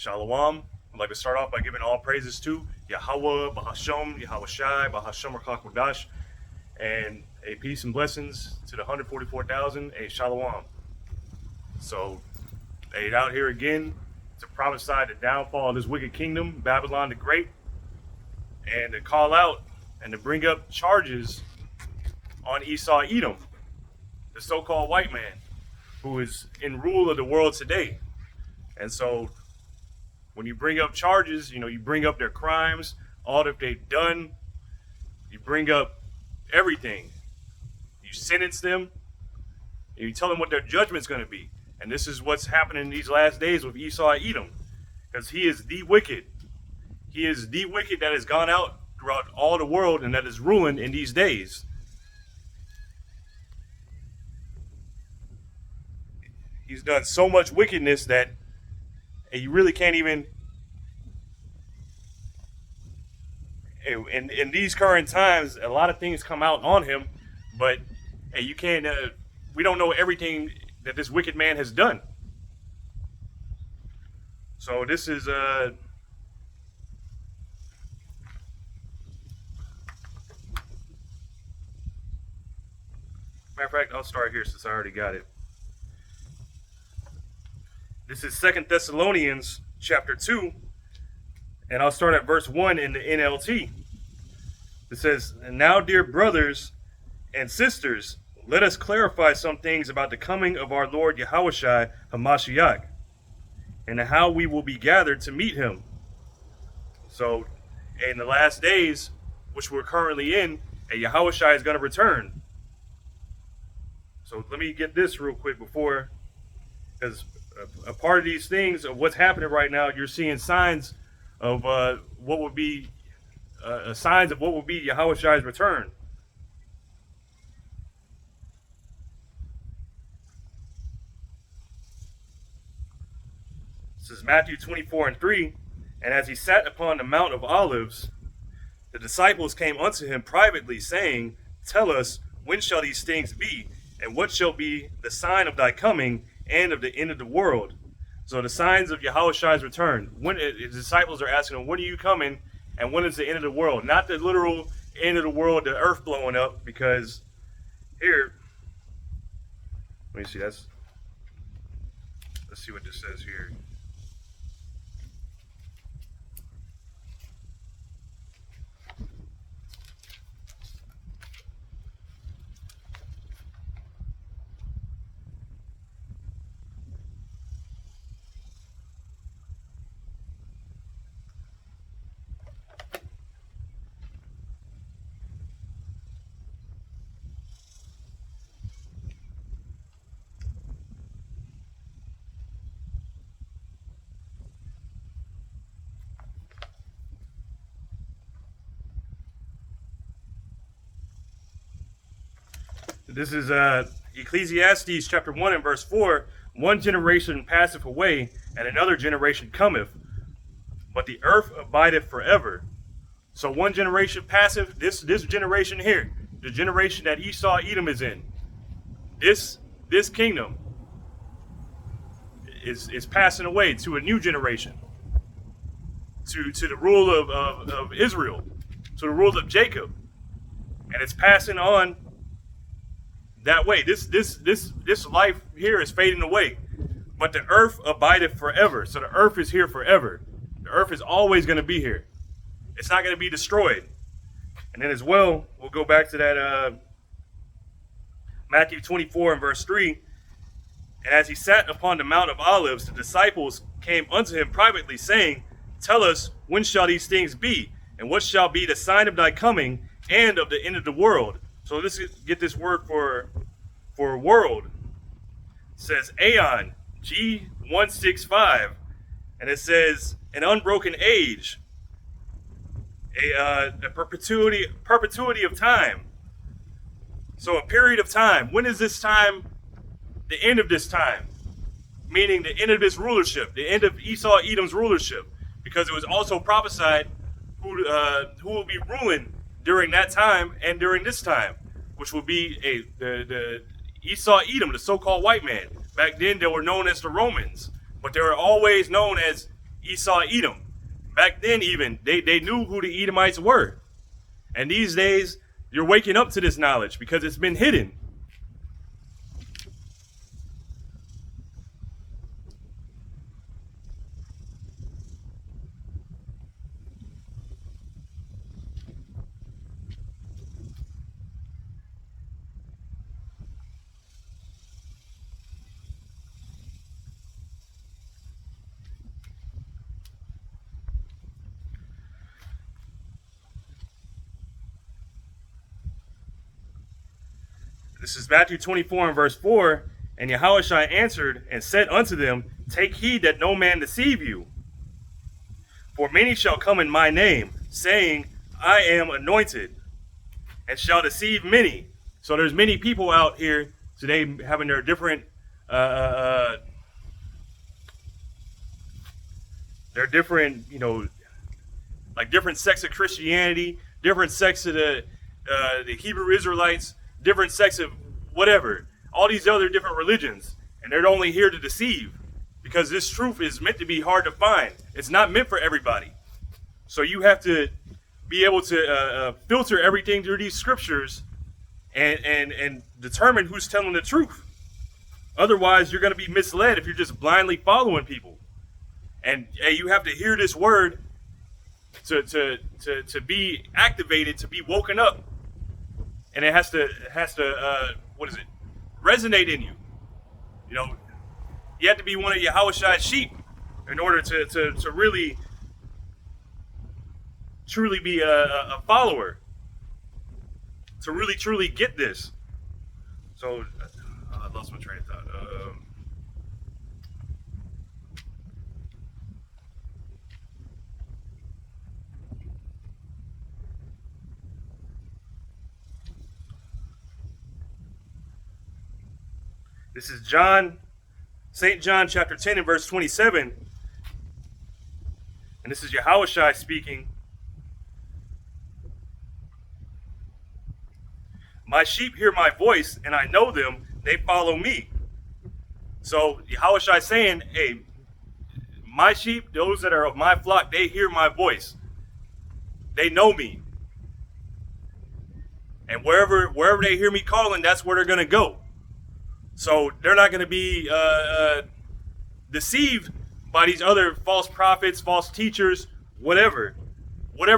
Shalom. I'd like to start off by giving all praises to Yahweh, Bahasham, Yahweh Shai, Bahasham Rakakwadash, and a peace and blessings to the 144,000, a Shalom. So, they out here again to prophesy the downfall of this wicked kingdom, Babylon the Great, and to call out and to bring up charges on Esau Edom, the so-called white man, who is in rule of the world today. And so when you bring up charges, you bring up their crimes, all that they've done, you bring up everything. You sentence them, and you tell them what their judgment's going to be. And this is what's happening in these last days with Esau Edom, because he is the wicked. He is the wicked that has gone out throughout all the world and that is ruling in these days. He's done so much wickedness that you really can't even, in these current times, a lot of things come out on him, but you can't, we don't know everything that this wicked man has done. So this is, matter of fact, I'll start here since I already got it. This is 2 Thessalonians chapter 2, and I'll start at verse 1 in the NLT. It says, "And now, dear brothers and sisters, let us clarify some things about the coming of our Lord Yahushua HaMashiach, and how we will be gathered to meet him." So, in the last days, which we're currently in, Yahushua is going to return. So let me get this real quick before, because a part of these things of what's happening right now, you're seeing signs of what would be signs of what will be Yahushua's return. This is Matthew 24:3. "And as he sat upon the Mount of Olives, the disciples came unto him privately, saying, Tell us, when shall these things be? And what shall be the sign of thy coming and of the end of the world?" So the signs of Yahushua's return. When the disciples are asking him, when are you coming? And when is the end of the world? Not the literal end of the world, the earth blowing up, because here, let me see, let's see what this says here. This is Ecclesiastes chapter 1 and verse 4. "One generation passeth away, and another generation cometh, but the earth abideth forever." So one generation passeth, this generation here, the generation that Esau Edom is in, this kingdom is passing away to a new generation, to the rule of Israel, to the rule of Jacob, and it's passing on that way. This life here is fading away, but the earth abideth forever. So the earth is here forever. The earth is always going to be here. It's not going to be destroyed. And then as well, we'll go back to that Matthew 24 and verse 3. "And as he sat upon the Mount of Olives, the disciples came unto him privately, saying, Tell us, when shall these things be? And what shall be the sign of thy coming and of the end of the world?" So let's get this word for world. It says Aeon, G165, and it says an unbroken age, a perpetuity of time. So a period of time. When is this time? The end of this time, meaning the end of this rulership, the end of Esau Edom's rulership, because it was also prophesied who will be ruling during that time and during this time, which will be the Esau Edom, the so-called white man. Back then, they were known as the Romans, but they were always known as Esau, Edom. Back then, even they knew who the Edomites were, and these days you're waking up to this knowledge because it's been hidden. This is Matthew 24 and verse 4. And Yahushua answered and said unto them, take heed that no man deceive you. For many shall come in my name, saying, I am anointed, and shall deceive many. So there's many people out here today having their different like different sects of Christianity, different sects of the Hebrew Israelites, different sects of whatever, all these other different religions, and they're only here to deceive, because this truth is meant to be hard to find. It's not meant for everybody. So you have to be able to filter everything through these scriptures and determine who's telling the truth. Otherwise, you're going to be misled if you're just blindly following people. And you have to hear this word to be activated, to be woken up. And it has to resonate in you. You know, you have to be one of Yahushua's sheep in order to really, truly be a follower. To really, truly get this. So, I lost my train of thought. This is St. John chapter 10 and verse 27. And this is Yahushua speaking. My sheep hear my voice, and I know them, they follow me. So Yahushua is saying, hey, my sheep, those that are of my flock, they hear my voice. They know me. And wherever they hear me calling, that's where they're going to go. So they're not going to be deceived by these other false prophets, false teachers, whatever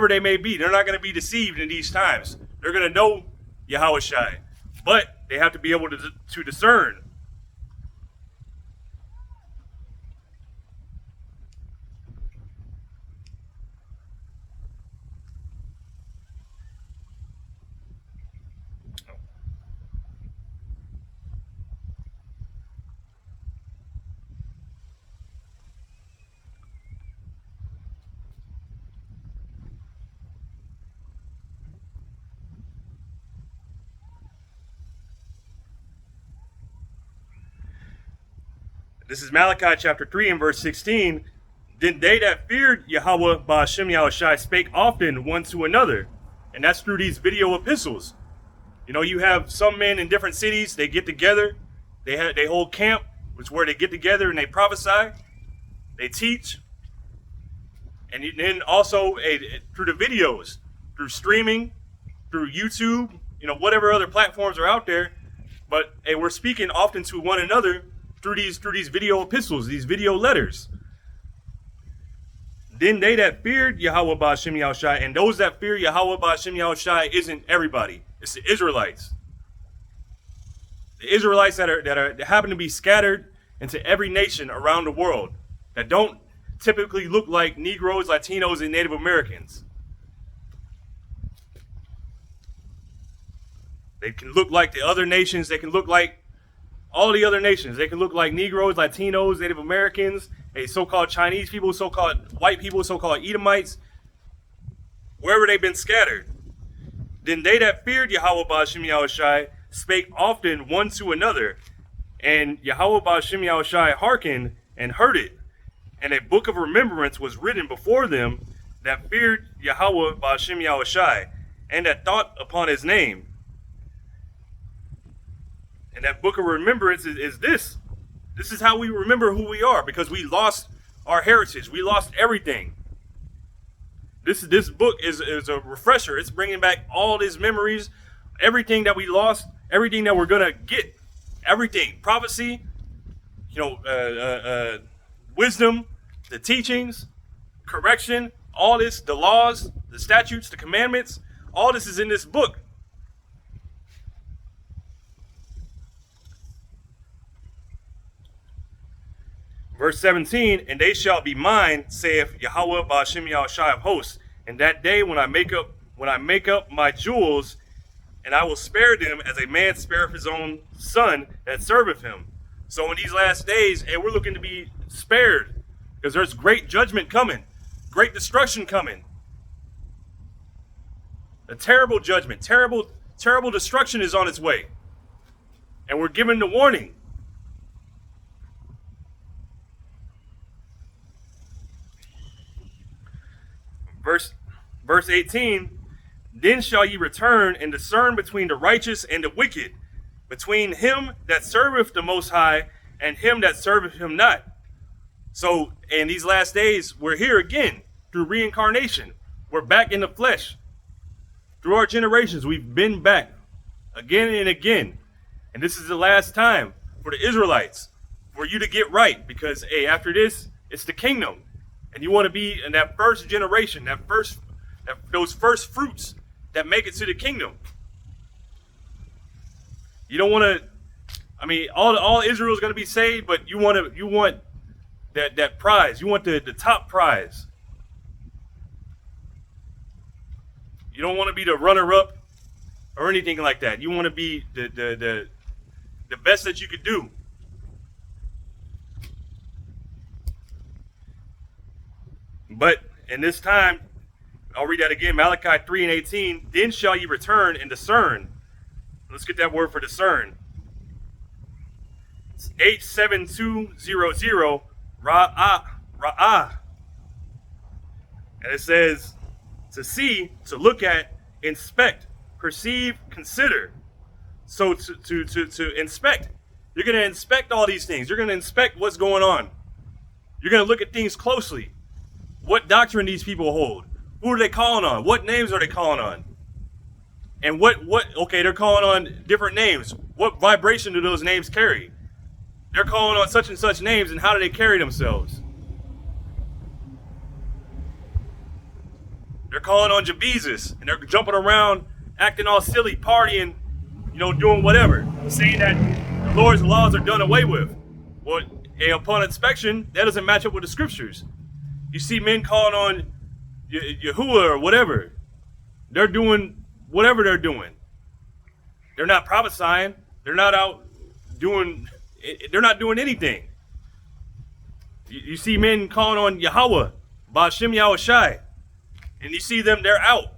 they may be. They're not going to be deceived in these times. They're going to know Yahushua, but they have to be able to discern. This is Malachi chapter 3 and verse 16. Then they that feared Yahweh Ba'ashem Yahushai spake often one to another. And that's through these video epistles. You know, you have some men in different cities, they get together, they hold camp, which is where they get together and they prophesy, they teach. And then also through the videos, through streaming, through YouTube, you know, whatever other platforms are out there. But we're speaking often to one another through these video epistles, these video letters. Then they that feared Yahweh Ba'ashem Yahushai, and those that fear Yahweh Ba'ashem Yahushai isn't everybody. It's the Israelites. The Israelites that happen to be scattered into every nation around the world, that don't typically look like Negroes, Latinos, and Native Americans. They can look like the other nations. They can look like all the other nations. They can look like Negroes, Latinos, Native Americans, so-called Chinese people, so-called white people, so-called Edomites, wherever they've been scattered. Then they that feared Yahweh Ba'ashem Yahushai spake often one to another, and Yahweh Ba'ashem Yahushai hearkened and heard it. And a book of remembrance was written before them that feared Yahweh Ba'ashem Yahushai, and that thought upon his name. And that book of remembrance is this. This is how we remember who we are, because we lost our heritage. We lost everything. This book is a refresher. It's bringing back all these memories, everything that we lost, everything that we're gonna get, everything. Prophecy, wisdom, the teachings, correction, all this, the laws, the statutes, the commandments, all this is in this book. Verse 17, and they shall be mine, saith Yahweh Ba'ashem Yahushai of hosts. And that day when I make up my jewels, and I will spare them as a man spareth his own son that serveth him. So in these last days, and we're looking to be spared, because there's great judgment coming, great destruction coming. A terrible judgment, terrible destruction is on its way. And we're given the warning. Verse 18, then shall ye return and discern between the righteous and the wicked, between him that serveth the Most High and him that serveth him not. So in these last days, we're here again through reincarnation. We're back in the flesh. Through our generations, we've been back again and again. And this is the last time for the Israelites, for you to get right, because after this, it's the kingdom. And you want to be in that first generation, those first fruits that make it to the kingdom. You don't want to, all Israel is going to be saved, but you want that prize. You want the top prize. You don't want to be the runner-up or anything like that. You want to be the best that you could do. But in this time, I'll read that again, Malachi 3 and 18, then shall ye return and discern. Let's get that word for discern. It's 87200, Ra'ah. And it says, to see, to look at, inspect, perceive, consider. So to inspect, you're going to inspect all these things. You're going to inspect what's going on. You're going to look at things closely. What doctrine these people hold? Who are they calling on? What names are they calling on? And okay, they're calling on different names. What vibration do those names carry? They're calling on such and such names, and how do they carry themselves? They're calling on Jesus, and they're jumping around, acting all silly, partying, doing whatever, saying that the Lord's laws are done away with. Well, upon inspection, that doesn't match up with the scriptures. You see men calling on Yahuwah or whatever. They're doing whatever they're doing. They're not prophesying. They're not out doing. They're not doing anything. You see men calling on Yahweh, Ba'ashem Yahushai, and you see them. They're out.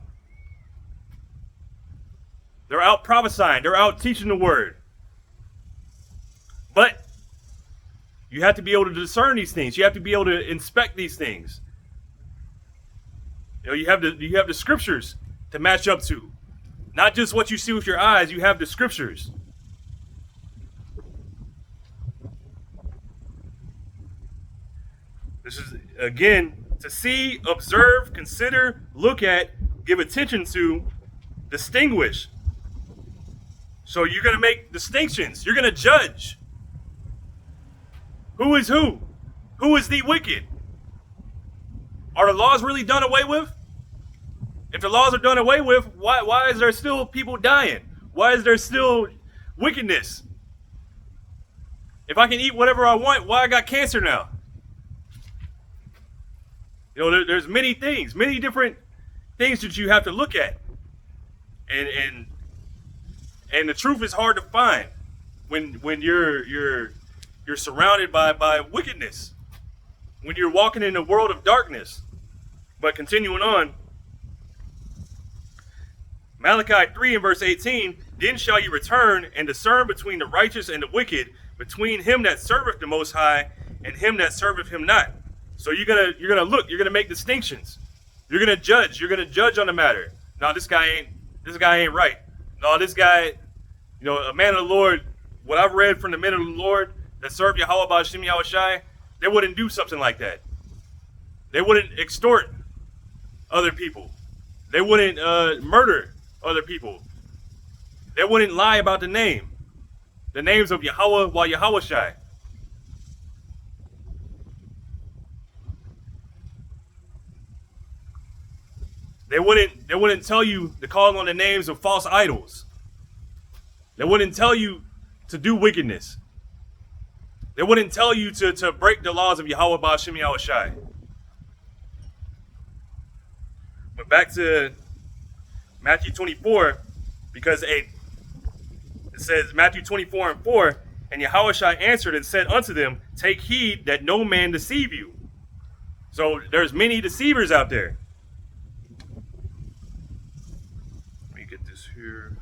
They're out prophesying. They're out teaching the word. But you have to be able to discern these things. You have to be able to inspect these things. You have the scriptures to match up to. Not just what you see with your eyes, you have the scriptures. This is, again, to see, observe, consider, look at, give attention to, distinguish. So you're going to make distinctions. You're going to judge. Who is who? Who is the wicked? Are the laws really done away with? If the laws are done away with, why is there still people dying? Why is there still wickedness? If I can eat whatever I want, why I got cancer now? There's many things, many different things that you have to look at. And the truth is hard to find when you're surrounded by wickedness, when you're walking in a world of darkness. But continuing on, Malachi 3 and verse 18, then shall ye return and discern between the righteous and the wicked, between him that serveth the Most High and him that serveth him not. So you're gonna look, you're gonna make distinctions. You're gonna judge on the matter. No, this guy ain't right. No, this guy, a man of the Lord, what I've read from the men of the Lord that serve Yahweh Ba'ashem Yahushai, they wouldn't do something like that. They wouldn't extort other people. They wouldn't murder other people. They wouldn't lie about the names of Yahweh while Yahweh Shai. They wouldn't tell you to call on the names of false idols. They wouldn't tell you to do wickedness. They wouldn't tell you to break the laws of Yahweh Ba'ashem Yahweh Shai. But back to Matthew 24, because it says Matthew 24:4, and Yahweh Shai answered and said unto them, take heed that no man deceive you. So there's many deceivers out there. Let me get this here.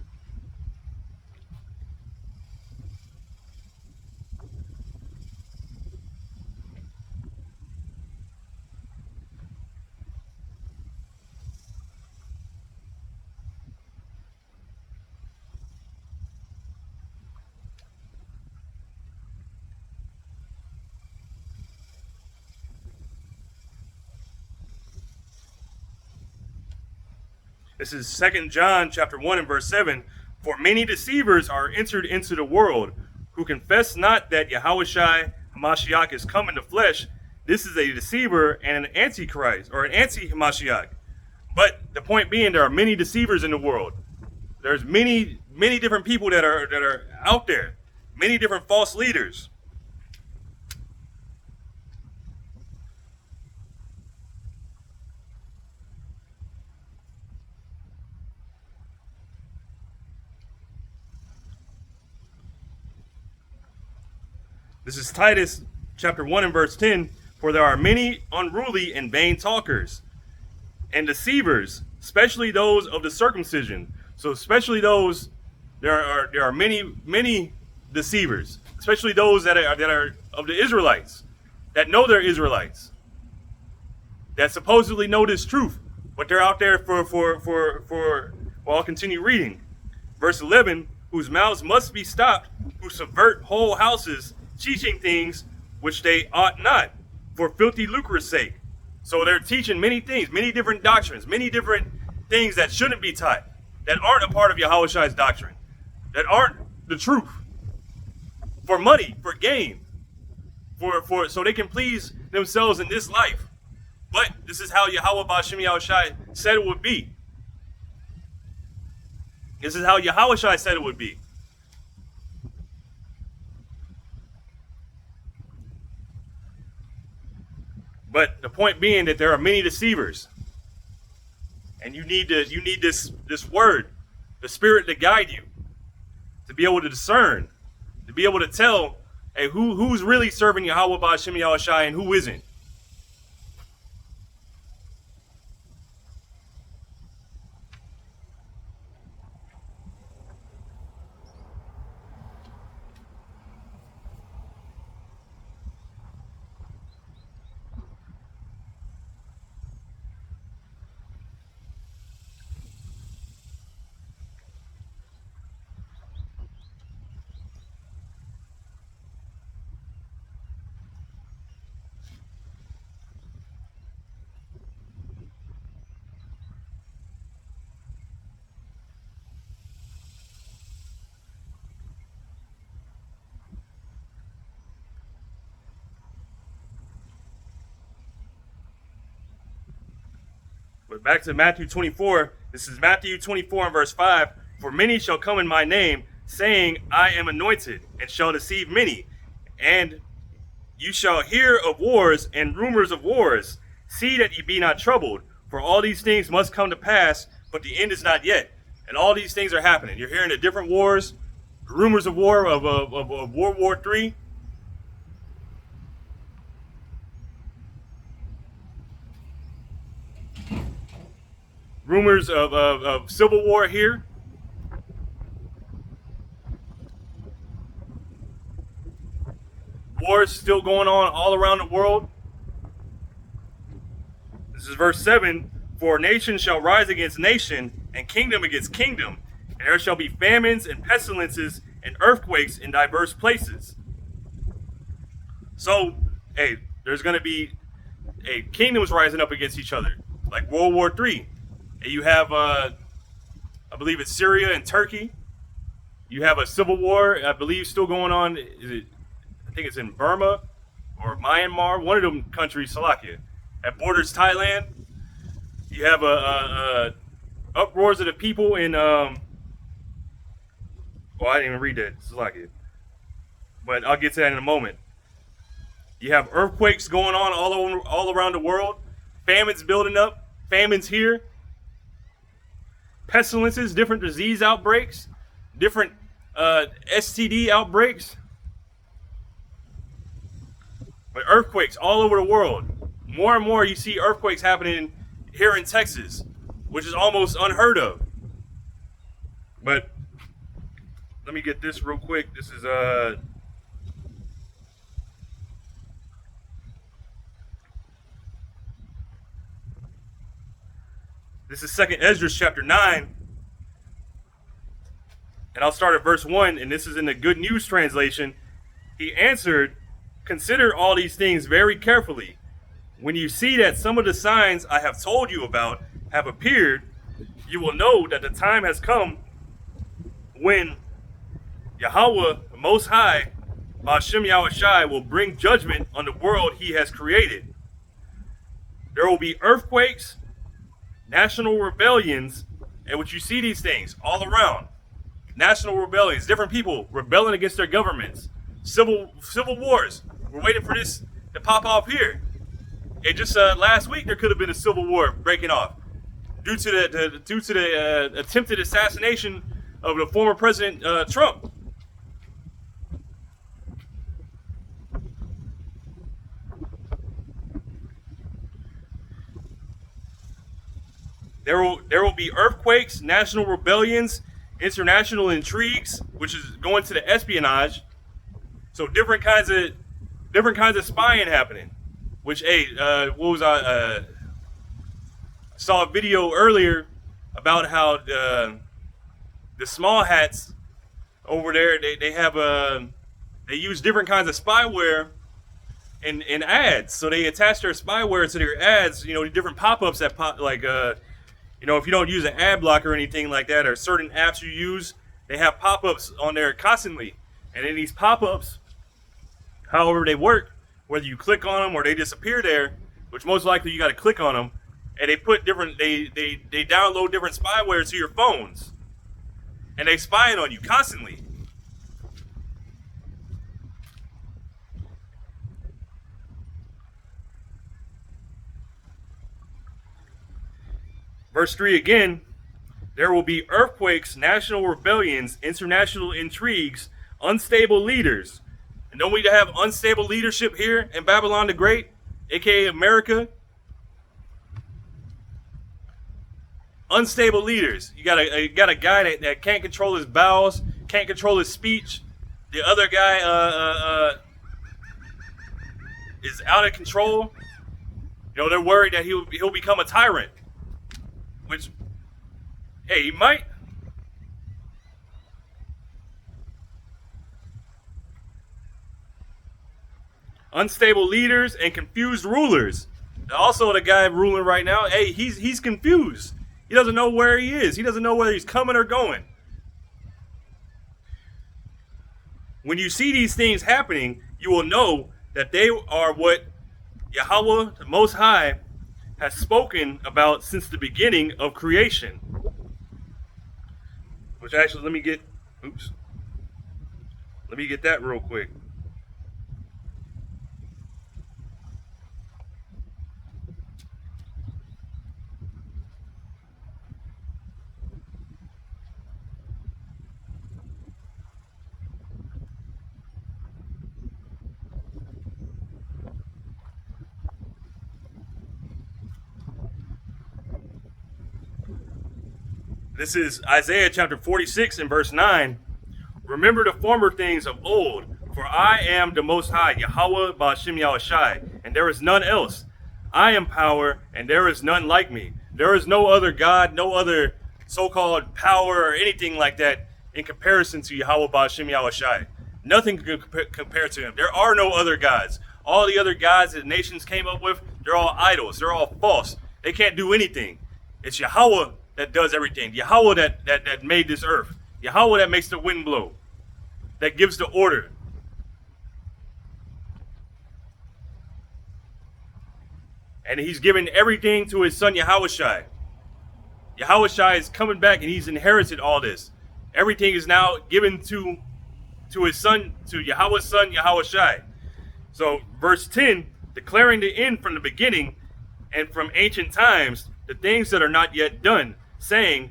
This is 2 John chapter 1 and verse 7. For many deceivers are entered into the world, who confess not that Yahweh Shai Hamashiach is come in the flesh. This is a deceiver and an antichrist, or an anti-Hamashiach. But the point being, there are many deceivers in the world. There's many different people that are out there. Many different false leaders. This is Titus chapter 1 and verse 10. For there are many unruly and vain talkers and deceivers, especially those of the circumcision. So especially those, there are many deceivers, especially those that are of the Israelites, that know they're Israelites, that supposedly know this truth, but they're out there for well, I'll continue reading. Verse 11, whose mouths must be stopped, who subvert whole houses, teaching things which they ought not, for filthy lucre's sake. So they're teaching many things, many different doctrines, many different things that shouldn't be taught, that aren't a part of Yahweh Shai's doctrine, that aren't the truth, for money, for gain, for so they can please themselves in this life. But this is how Yahweh Ba'ashem Yahweh Shai said it would be. This is how Yahweh Shai said it would be. But the point being that there are many deceivers, and you need this word, the Spirit to guide you, to be able to discern, to be able to tell, hey, who's really serving Yahweh Ba'ashem Yahweh Shai and who isn't. But back to Matthew 24. This is Matthew 24 and verse 5. For many shall come in my name, saying, I am anointed, and shall deceive many. And you shall hear of wars and rumors of wars. See that ye be not troubled, for all these things must come to pass, but the end is not yet. And all these things are happening. You're hearing the different wars, rumors of war, of World War III. Rumors of civil war here. Wars still going on all around the world. This is verse 7. For nation shall rise against nation, and kingdom against kingdom. And there shall be famines and pestilences and earthquakes in diverse places. So, hey, there's going to be kingdoms rising up against each other, like World War III. And you have, I believe it's Syria and Turkey. You have a civil war, I believe, still going on. I think it's in Burma or Myanmar, one of them countries, Slovakia, that borders Thailand. You have a uproars of the people in, well, I didn't even read that, Slovakia. But I'll get to that in a moment. You have earthquakes going on all around the world. Famines building up. Famines here. Pestilences, different disease outbreaks. Different STD outbreaks. But earthquakes all over the world. More and more you see earthquakes happening here in Texas, which is almost unheard of. But let me get this real quick. This is This is 2nd Esdras chapter 9. And I'll start at verse 1, and this is in the Good News translation. He answered, "Consider all these things very carefully. When you see that some of the signs I have told you about have appeared, you will know that the time has come when Yahweh, the Most High, Ba'ashem Yahushai, will bring judgment on the world he has created. There will be earthquakes, national rebellions," and what you see these things all around. National rebellions, different people rebelling against their governments, civil wars. We're waiting for this to pop off here. And just last week there could have been a civil war breaking off due to the attempted assassination of the former President Trump. There will be earthquakes, national rebellions, international intrigues, which is going to the espionage. So different kinds of spying happening. Which, I saw a video earlier about how the small hats over there, they have they use different kinds of spyware in ads. So they attach their spyware to their ads. You know, different pop-ups that pop, like if you don't use an ad blocker or anything like that, or certain apps you use, they have pop-ups on there constantly. And in these pop-ups, however they work, whether you click on them or they disappear there, which most likely you got to click on them, and they put different, they download different spyware to your phones, and they spying on you constantly. Verse 3 again, there will be earthquakes, national rebellions, international intrigues, unstable leaders. And don't we have unstable leadership here in Babylon the Great, aka America? Unstable leaders. You got a guy that can't control his bowels, can't control his speech. The other guy is out of control. You know, they're worried that he'll become a tyrant. Which, hey, he might. Unstable leaders and confused rulers. Also, the guy ruling right now, hey, he's confused. He doesn't know where he is. He doesn't know whether he's coming or going. When you see these things happening, you will know that they are what Yahweh, the Most High, has spoken about since the beginning of creation. Which actually, let me get that real quick. This is Isaiah chapter 46 and verse 9. Remember the former things of old, for I am the Most High, Yahweh Ba'ashem Yahushai, and there is none else. I am power, and there is none like me. There is no other God, no other so-called power or anything like that in comparison to Yahweh Ba'ashem Yahushai. Nothing can compare to him. There are no other gods. All the other gods that nations came up with, They're all idols. They're all false. They can't do anything. It's Yahweh that does everything. Yahweh that made this earth. Yahweh that makes the wind blow. That gives the order. And he's given everything to his son Yahushai. Yahushai is coming back and he's inherited all this. Everything is now given to his son, to Yahweh's son Yahushai. So verse 10, declaring the end from the beginning and from ancient times, the things that are not yet done, saying,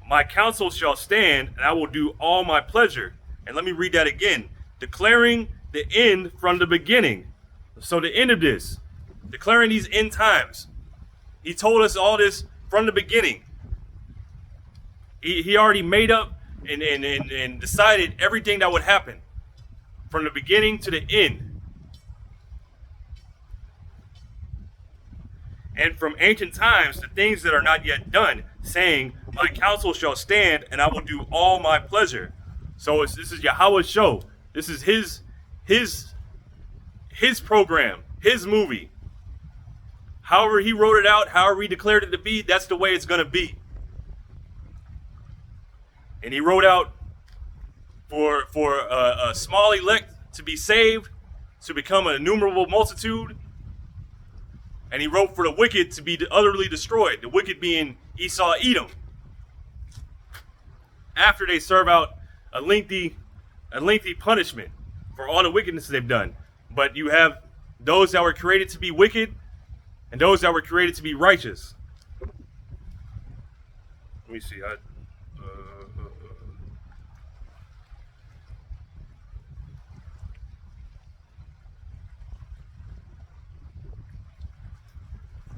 my counsel shall stand and I will do all my pleasure. And let me read that again. Declaring the end from the beginning. So the end of this, declaring these end times. He told us all this from the beginning. He already made up and decided everything that would happen from the beginning to the end. And from ancient times, the things that are not yet done, saying, my counsel shall stand and I will do all my pleasure. So this is Yahweh's show. This is his program, his movie. However he wrote it out, however he declared it to be, that's the way it's going to be. And he wrote out for a small elect to be saved, to become an innumerable multitude. And he wrote for the wicked to be utterly destroyed, the wicked being Esau, Edom. After they serve out a lengthy punishment for all the wickedness they've done. But you have those that were created to be wicked and those that were created to be righteous. Let me see. Let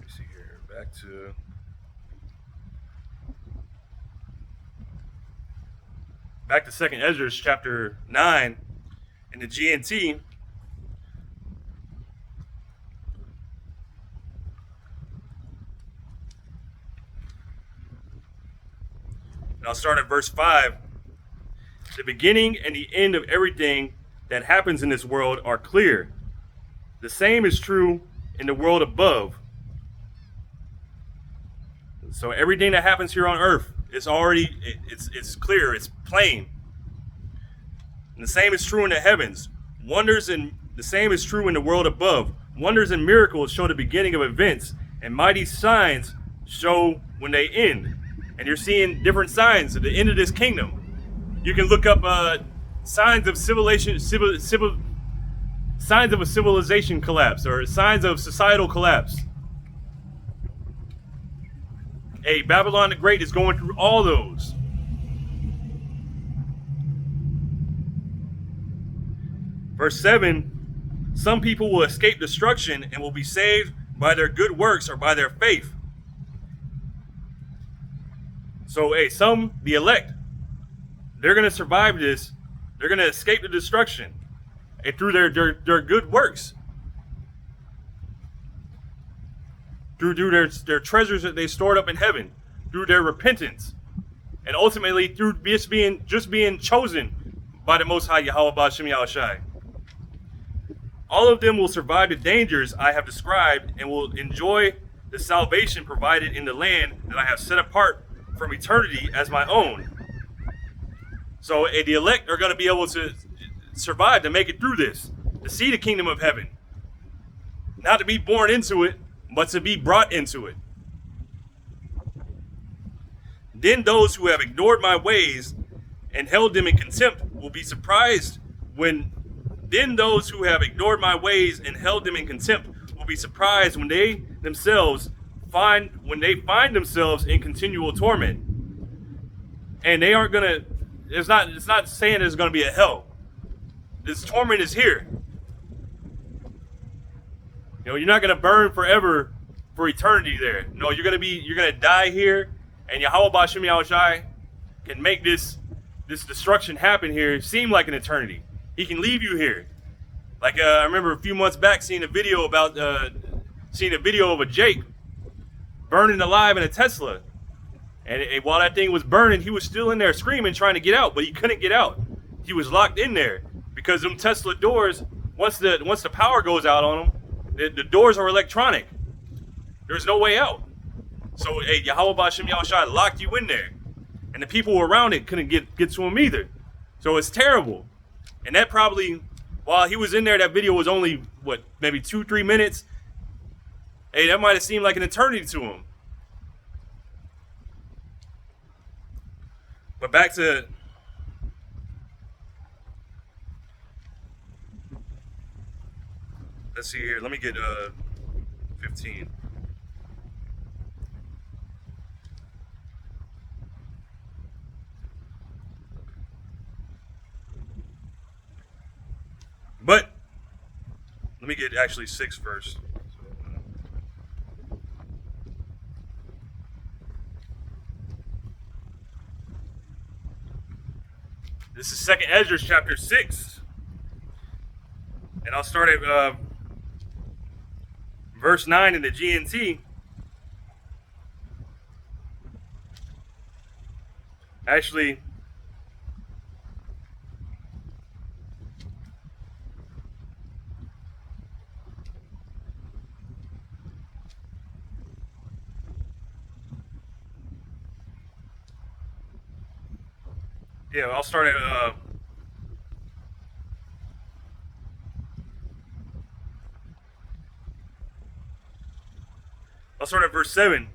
me see here. Back to 2nd Ezra chapter 9 in the GNT. And I'll start at verse 5. The beginning and the end of everything that happens in this world are clear. The same is true in the world above. So everything that happens here on earth, it's clear, it's plain. And the same is true in the heavens. The same is true in the world above. Wonders and miracles show the beginning of events, and mighty signs show when they end. And you're seeing different signs at the end of this kingdom. You can look up signs of civilization, signs of a civilization collapse, or signs of societal collapse. Hey, Babylon the Great is going through all those. Verse 7, some people will escape destruction and will be saved by their good works or by their faith. So, hey, the elect, they're going to survive this. They're going to escape the destruction and through their good works. Through their treasures that they stored up in heaven, through their repentance, and ultimately through just being chosen by the Most High Yahweh Ba'Shem Yahushai. All of them will survive the dangers I have described and will enjoy the salvation provided in the land that I have set apart from eternity as my own. So the elect are going to be able to survive, to make it through this, to see the kingdom of heaven. Not to be born into it, but to be brought into it. Then those who have ignored my ways and held them in contempt will be surprised when they themselves find themselves in continual torment. And they aren't gonna, it's not saying there's gonna be a hell. This torment is here. You know, you're not gonna burn forever for eternity there. No, you're gonna die here, and Yahweh Ba'Shem Yahushai can make this destruction happen here seem like an eternity. He can leave you here. Like I remember a few months back seeing a video of a Jake burning alive in a Tesla, and while that thing was burning, he was still in there screaming, trying to get out, but he couldn't get out. He was locked in there because them Tesla doors, once the power goes out on them, The doors are electronic. There's no way out. So, hey, Yahweh Ba'Shem Yahushua locked you in there. And the people around it couldn't get to him either. So it's terrible. And that probably, while he was in there, that video was only, what, maybe 2-3 minutes? Hey, that might have seemed like an eternity to him. But back to... Let's see here. Let me get 15. But let me get actually 6 first. This is 2nd Ezra chapter 6. And I'll start at verse 9 in the GNT. Actually, yeah, I'll start at verse 7.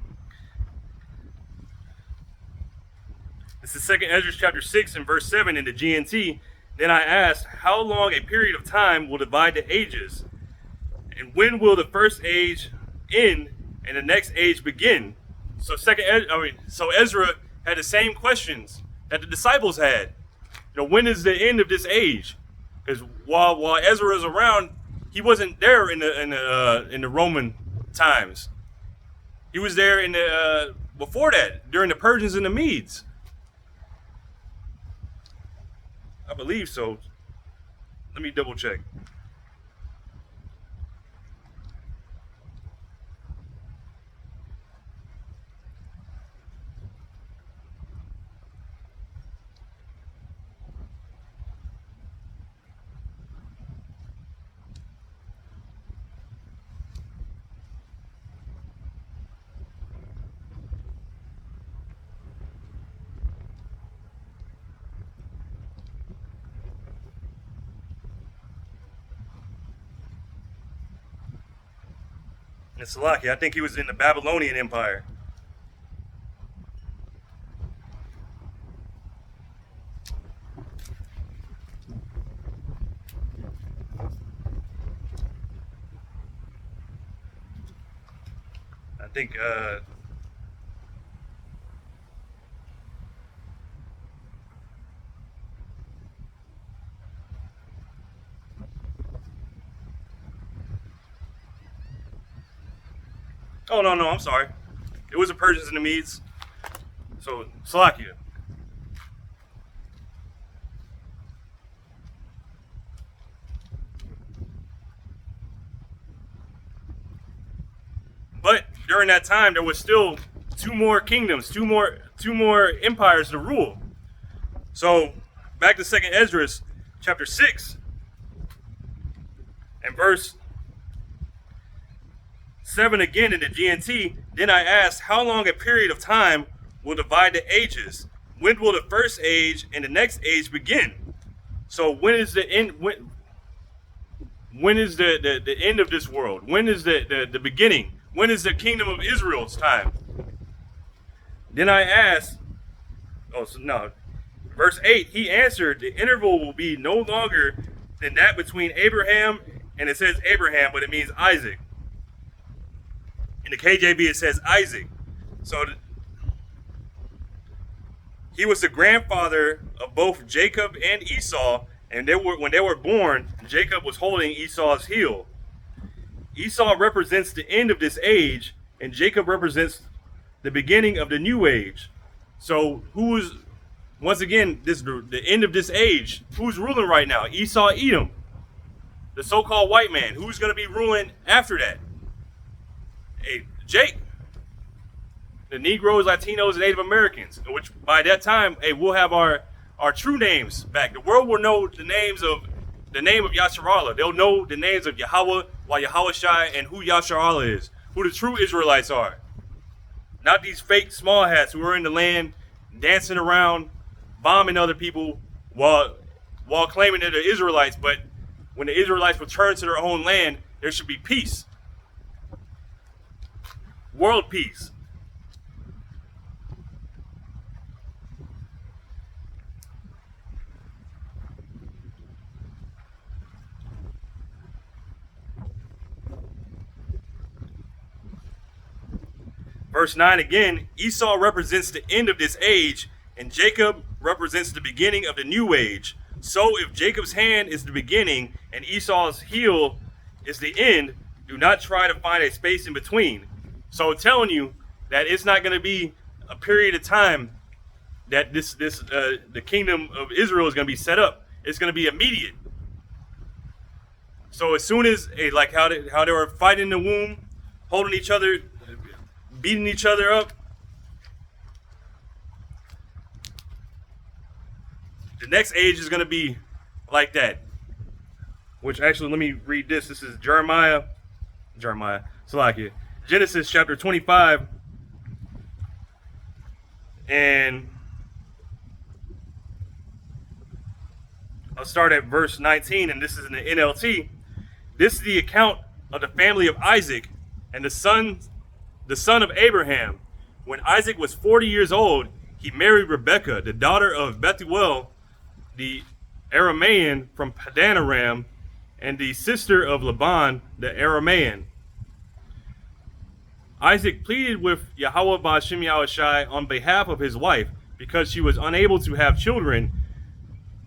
This is 2nd Ezra chapter 6 and verse 7 in the GNT. Then I asked, how long a period of time will divide the ages? And when will the first age end and the next age begin? So Ezra had the same questions that the disciples had. You know, when is the end of this age? Because while Ezra is around, he wasn't there in the Roman times. He was there in the before that, during the Persians and the Medes. I believe so. Let me double check. It's lucky. I think he was in the Babylonian Empire. I think oh, no, I'm sorry. It was the Persians and the Medes. So, Salakia. But during that time, there was still 2 more kingdoms, two more empires to rule. So, back to 2nd Ezra, chapter 6, and verse 7 again in the GNT. Then I asked, how long a period of time will divide the ages? When will the first age and the next age begin? So when is the end? When is the end of this world? When is the beginning? When is the kingdom of Israel's time? Then I asked, verse 8, he answered, the interval will be no longer than that between Abraham, and it says Abraham, but it means Isaac. In the KJV, it says Isaac. So he was the grandfather of both Jacob and Esau, and when they were born, Jacob was holding Esau's heel. Esau represents the end of this age, and Jacob represents the beginning of the new age. So who is, once again, the end of this age? Who's ruling right now? Esau, Edom, the so-called white man. Who's going to be ruling after that? Hey, Jake, the Negroes, Latinos, and Native Americans, which by that time, hey, we'll have our true names back. The world will know the name of Yasharallah. They'll know the names of Yahweh, why Yahushua and who Yashar Allah is, who the true Israelites are. Not these fake small hats who are in the land dancing around, bombing other people while claiming they're the Israelites, but when the Israelites return to their own land, there should be peace. World peace. Verse 9 again, Esau represents the end of this age, and Jacob represents the beginning of the new age. So if Jacob's hand is the beginning and Esau's heel is the end, do not try to find a space in between. So telling you that it's not going to be a period of time that the kingdom of Israel is going to be set up. It's going to be immediate. So as soon as like how they were fighting in the womb, holding each other, beating each other up, the next age is going to be like that. Which actually, let me read this. This is Salakia. Genesis chapter 25. And I'll start at verse 19, and this is in the NLT. This is the account of the family of Isaac and the son of Abraham. When Isaac was 40 years old, he married Rebekah, the daughter of Bethuel, the Aramean from Padan Aram, and the sister of Laban, the Aramean. Isaac pleaded with Yahweh Ba'ashem Yahushai on behalf of his wife because she was unable to have children.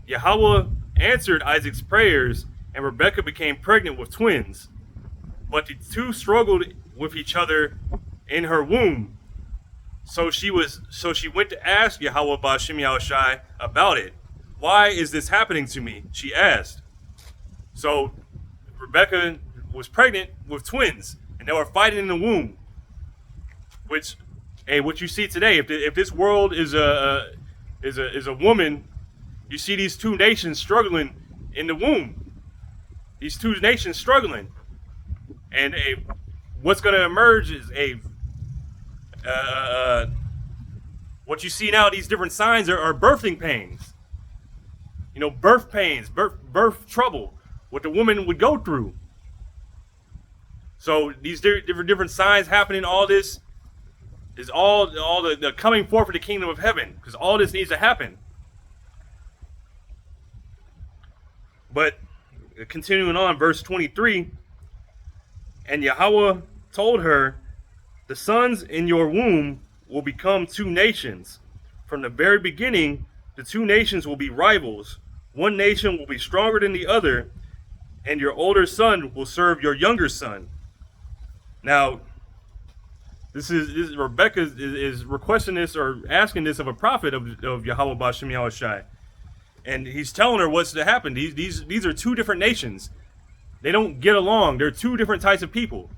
Yahweh answered Isaac's prayers, and Rebekah became pregnant with twins. But the two struggled with each other in her womb. So she went to ask Yahweh Ba'ashem Yahushai about it. Why is this happening to me? She asked. So Rebekah was pregnant with twins, and they were fighting in the womb. Which, hey, what you see today, if this world is a woman, you see these two nations struggling in the womb. These two nations struggling, and what's going to emerge is what you see now. These different signs are birthing pains. You know, birth pains, birth trouble, what the woman would go through. So these different signs happening, all this is all the coming forth of the kingdom of heaven, because all this needs to happen. But continuing on, verse 23, and Yahweh told her, the sons in your womb will become two nations. From the very beginning, the two nations will be rivals. One nation will be stronger than the other, and your older son will serve your younger son. Now, this is Rebekah is requesting this or asking this of a prophet of Yahweh Ba'ashem Yahushai. And he's telling her what's to happen. These are two different nations. They don't get along. They're two different types of people.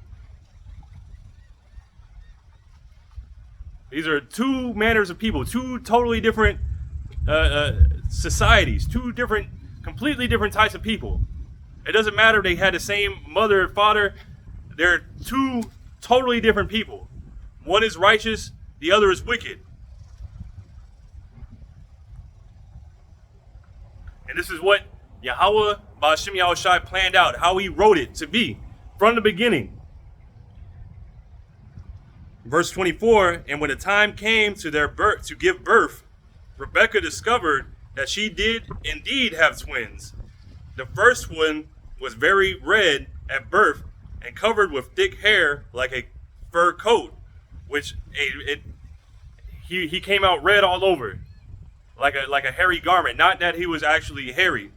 These are two manners of people, two totally different societies, two completely different types of people. It doesn't matter if they had the same mother and father. They're two totally different people. One is righteous, the other is wicked. And this is what Yahweh Ba'ashem Yahushai planned out, how he wrote it to be from the beginning. Verse 24, and when the time came to their birth, to give birth, Rebekah discovered that she did indeed have twins. The first one was very red at birth and covered with thick hair like a fur coat, which he came out red all over, like a hairy garment. Not that he was actually hairy,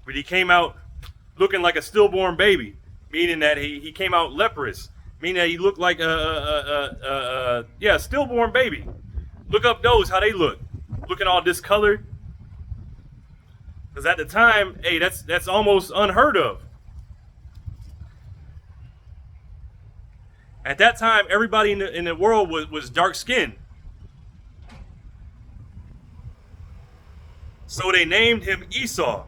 but he came out looking like a stillborn baby, meaning that he came out leprous, meaning that he looked like a stillborn baby. Look up those, how they look, looking all discolored. Because at the time, hey, that's almost unheard of. At that time, everybody in the world was dark skinned. So they named him Esau.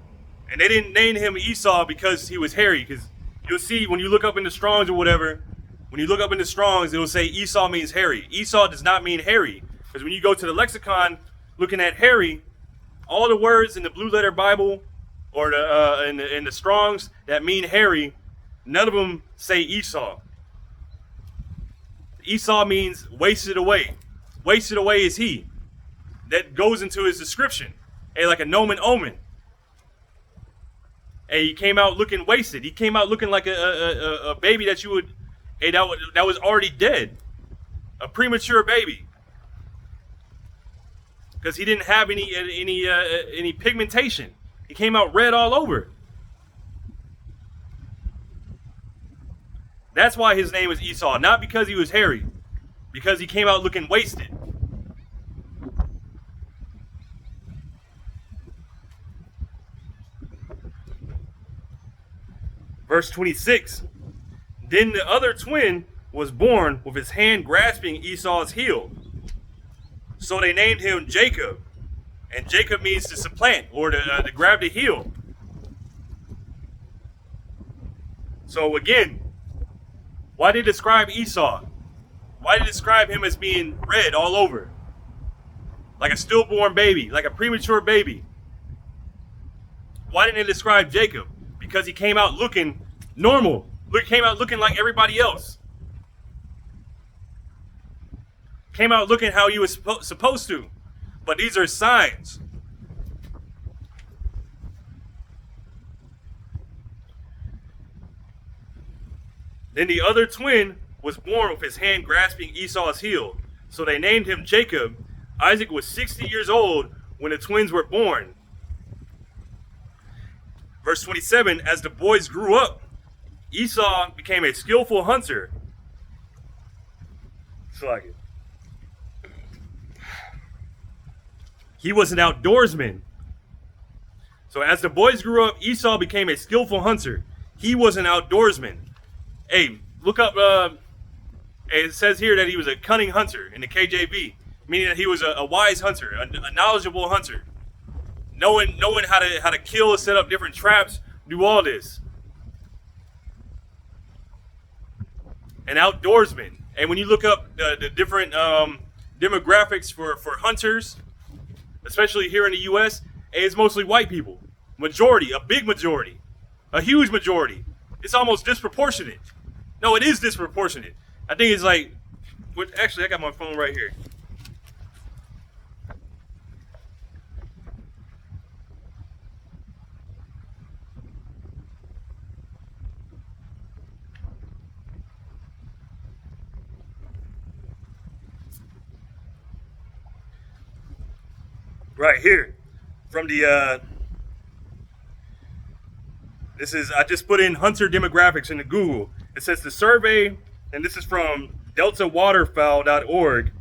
And they didn't name him Esau because he was hairy. Because you'll see when you look up in the Strongs or whatever, when you look up in the Strongs, it'll say Esau means hairy. Esau does not mean hairy. Because when you go to the lexicon looking at hairy, all the words in the Blue Letter Bible or in the Strongs that mean hairy, none of them say Esau. Esau means wasted away. Wasted away is he. That goes into his description. Like a nomen omen. He came out looking wasted. He came out looking like a baby that you would, that was already dead. A premature baby. Because he didn't have any pigmentation. He came out red all over. That's why his name was Esau. Not because he was hairy. Because he came out looking wasted. Verse 26. Then the other twin was born with his hand grasping Esau's heel. So they named him Jacob. And Jacob means to supplant or to grab the heel. So again, why did they describe Esau? Why did they describe him as being red all over? Like a stillborn baby, like a premature baby. Why didn't they describe Jacob? Because he came out looking normal. Came out looking like everybody else. Came out looking how he was supposed to. But these are signs. Then the other twin was born with his hand grasping Esau's heel. So they named him Jacob. Isaac was 60 years old when the twins were born. Verse 27, as the boys grew up, Esau became a skillful hunter. It's like it. He was an outdoorsman. So as the boys grew up, Esau became a skillful hunter. He was an outdoorsman. Hey, look up, it says here that he was a cunning hunter in the KJV, meaning that he was a wise hunter, a knowledgeable hunter. Knowing how to kill, set up different traps, do all this. An outdoorsman. And when you look up the different demographics for hunters, especially here in the U.S., it's mostly white people. Majority, a big majority, a huge majority. It's almost disproportionate. No, it is disproportionate. I think it's like, actually, I got my phone right here. Right here, from the, this is, I just put in hunter demographics into Google. It says the survey, and this is from deltawaterfowl.org.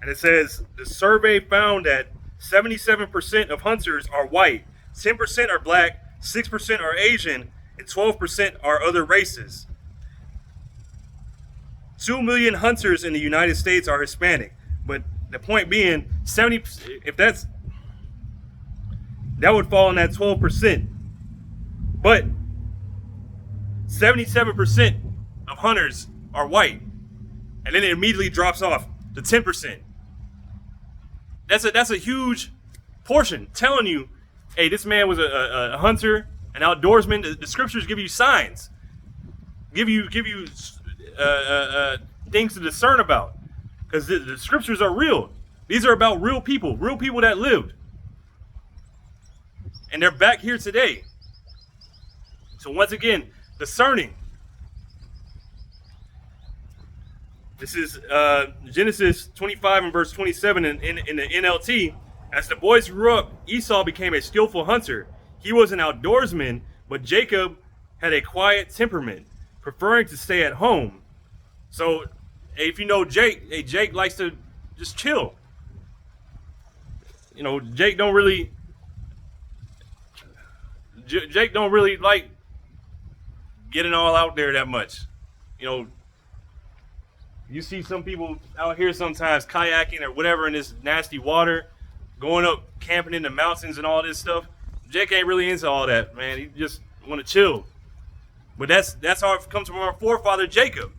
And it says the survey found that 77% of hunters are white, 10% are black, 6% are Asian, and 12% are other races. 2 million hunters in the United States are Hispanic, but the point being, that would fall in that 12%. But 77% of hunters are white, and then it immediately drops off to 10%. That's a huge portion telling you, hey, this man was a hunter, an outdoorsman. The scriptures give you signs, give you things to discern about, because the scriptures are real. These are about real people that lived, and they're back here today. So once again, discerning. This is Genesis 25 and verse 27 in the NLT. As the boys grew up, Esau became a skillful hunter. He was an outdoorsman, but Jacob had a quiet temperament, preferring to stay at home. So if you know Jake, Jake likes to just chill. You know, Jake don't really like getting all out there that much. You know, You see some people out here sometimes kayaking or whatever in this nasty water, going up camping in the mountains and all this stuff. Jake ain't really into all that, man. He just want to chill. But that's how it comes from our forefather Jacob.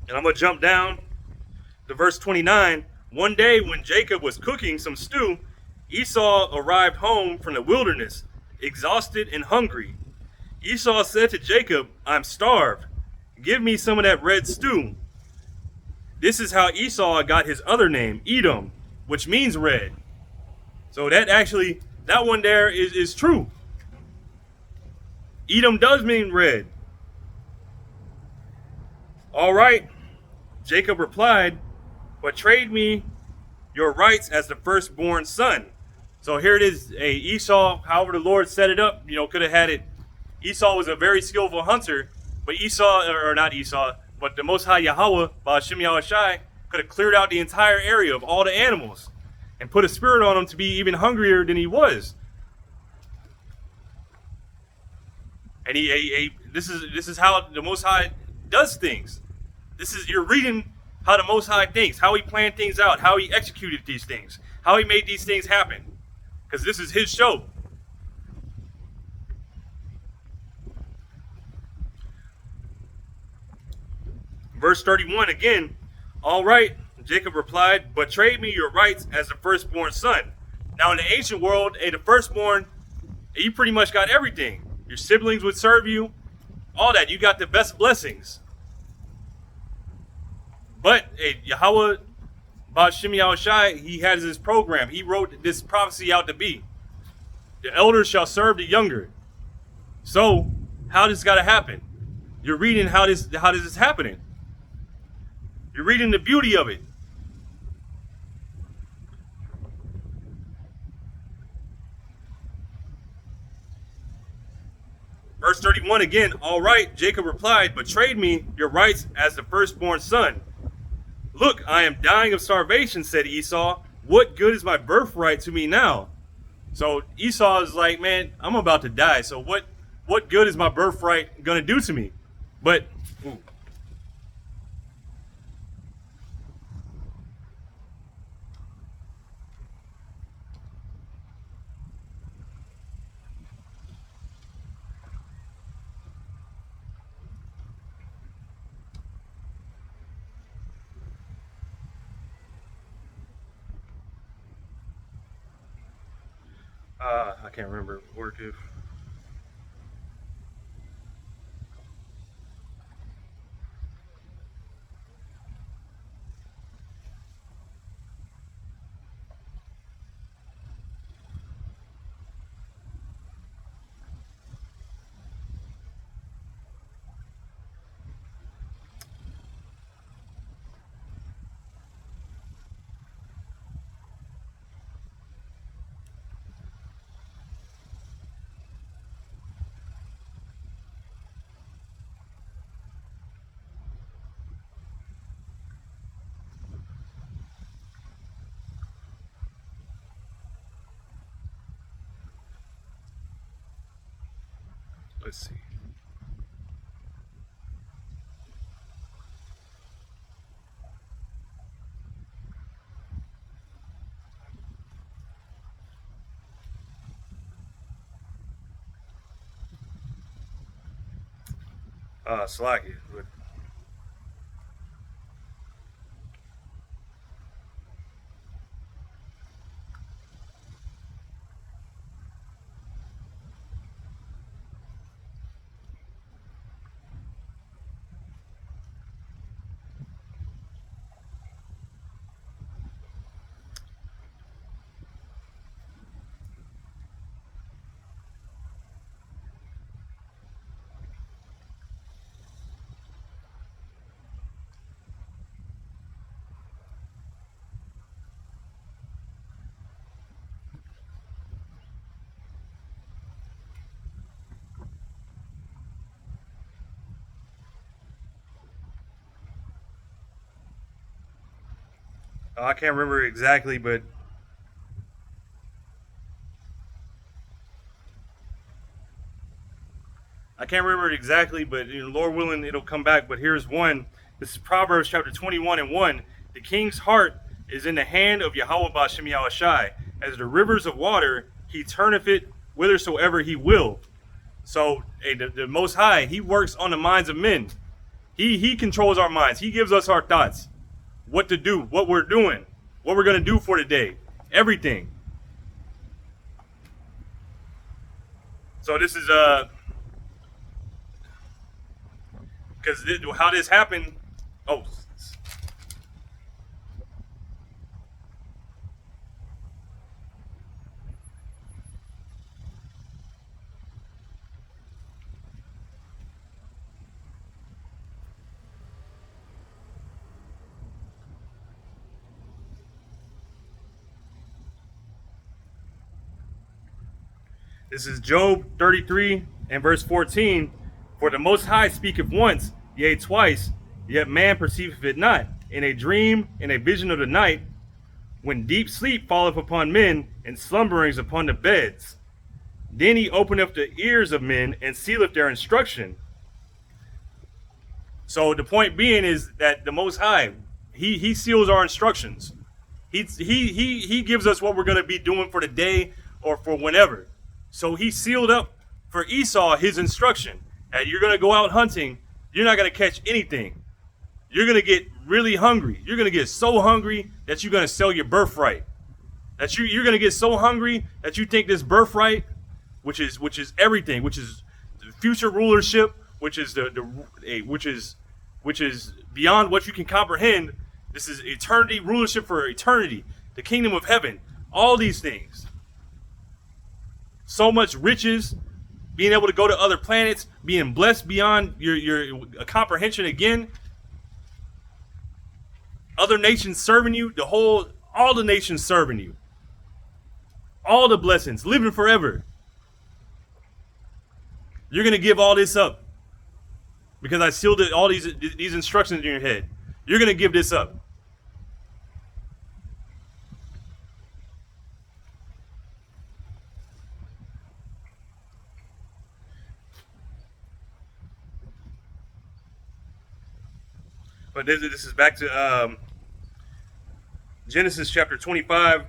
And I'm gonna jump down to verse 29. One day when Jacob was cooking some stew, Esau arrived home from the wilderness, exhausted and hungry. Esau said to Jacob, I'm starved. Give me some of that red stew. This is how Esau got his other name, Edom, which means red. So that one there is true. Edom does mean red. All right, Jacob replied, but trade me your rights as the firstborn son. So here it is, Esau, however the Lord set it up, could have had it. Esau was a very skillful hunter, but not Esau, but the Most High Yahweh, Ba'ashem Yahushai, could have cleared out the entire area of all the animals and put a spirit on him to be even hungrier than he was. And this is how the Most High does things. You're reading how the Most High thinks, how he planned things out, how he executed these things, how he made these things happen. Because this is his show. Verse 31 again. All right, Jacob replied, but trade me your rights as the firstborn son. Now in the ancient world, the firstborn, you pretty much got everything. Your siblings would serve you, all that. You got the best blessings. But Yahweh, Ba'ashem Yahushai, he has his program. He wrote this prophecy out to be. The elders shall serve the younger. So, how this got to happen? You're reading how this is happening. You're reading the beauty of it. Verse 31 again. All right, Jacob replied, but trade me your rights as the firstborn son. Look, I am dying of starvation, said Esau. What good is my birthright to me now? So Esau is like, man, I'm about to die. So what good is my birthright going to do to me? But I can't remember word to. Let's see. Slaggy. I can't remember exactly, but can't remember it exactly, but Lord willing, it'll come back. But here's one. This is Proverbs chapter 21 and 1. The king's heart is in the hand of Yahweh Bashem Yahushai. As the rivers of water, he turneth it whithersoever he will. So the Most High, he works on the minds of men. He controls our minds. He gives us our thoughts, what to do, what we're doing, what we're going to do for the day, everything. So this is because how this happened. Oh, this is Job 33 and verse 14. For the Most High speaketh once, yea twice, yet man perceiveth it not. In a dream, in a vision of the night, when deep sleep falleth upon men, and slumberings upon the beds. Then he openeth the ears of men, and sealeth their instruction. So the point being is that the Most High, he seals our instructions. He gives us what we're going to be doing for the day or for whenever. So he sealed up for Esau his instruction that you're going to go out hunting. You're not going to catch anything. You're going to get really hungry. You're going to get so hungry that you're going to sell your birthright. That you're going to get so hungry that you think this birthright, which is everything, which is the future rulership, which is which is beyond what you can comprehend. This is eternity, rulership for eternity, the kingdom of heaven, all these things. So much riches, being able to go to other planets, being blessed beyond your comprehension again. Other nations serving you, all the nations serving you. All the blessings, living forever. You're going to give all this up because I sealed all these instructions in your head. You're going to give this up. But this is back to Genesis chapter 25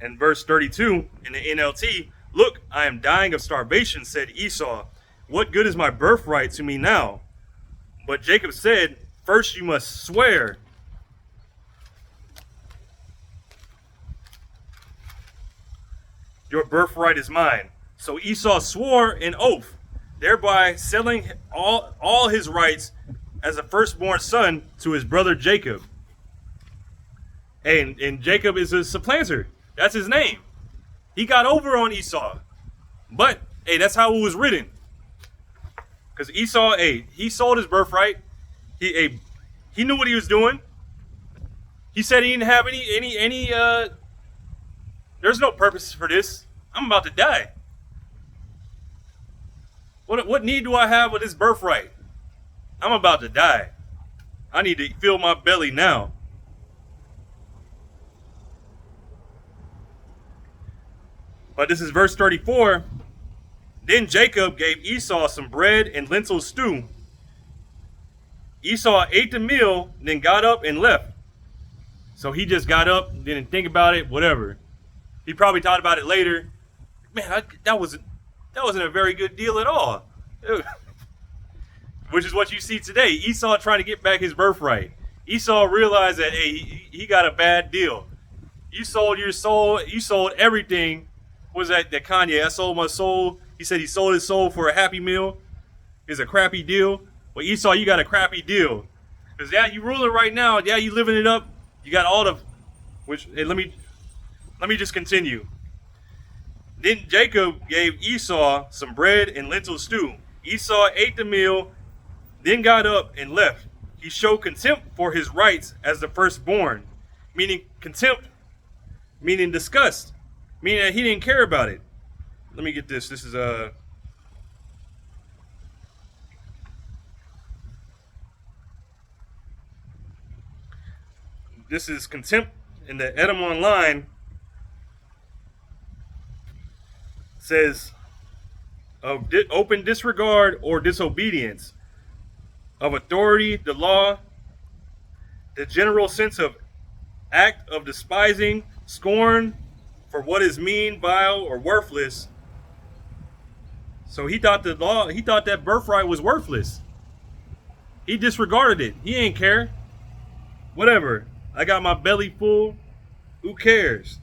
and verse 32 in the NLT. Look, I am dying of starvation, said Esau. What good is my birthright to me now? But Jacob said, first you must swear. Your birthright is mine. So Esau swore an oath, thereby selling all his rights as a firstborn son to his brother Jacob. And Jacob is a supplanter. That's his name. He got over on Esau. But, hey, that's how it was written. Because Esau, he sold his birthright. He knew what he was doing. He said he didn't have any there's no purpose for this. I'm about to die. What need do I have with this birthright? I'm about to die. I need to fill my belly now. But this is verse 34. Then Jacob gave Esau some bread and lentil stew. Esau ate the meal, then got up and left. So he just got up, didn't think about it, whatever. He probably thought about it later. Man, that wasn't a very good deal at all. Which is what you see today. Esau trying to get back his birthright. Esau realized that, hey, he got a bad deal. You sold your soul. You sold everything. What was that Kanye? I sold my soul. He said he sold his soul for a happy meal. It's a crappy deal. Well, Esau, you got a crappy deal. Because, yeah, you ruling right now. Yeah, you living it up. You got all the... Which, hey, let me just continue. Then Jacob gave Esau some bread and lentil stew. Esau ate the meal, then got up and left. He showed contempt for his rights as the firstborn. Meaning contempt, meaning disgust. Meaning that he didn't care about it. Let me get this. This is This is contempt in the Edom Online. Says, of open disregard or disobedience of authority, the law, the general sense of act of despising, scorn for what is mean, vile, or worthless. So he thought he thought that birthright was worthless. He disregarded it. He ain't care. Whatever. I got my belly full. Who cares?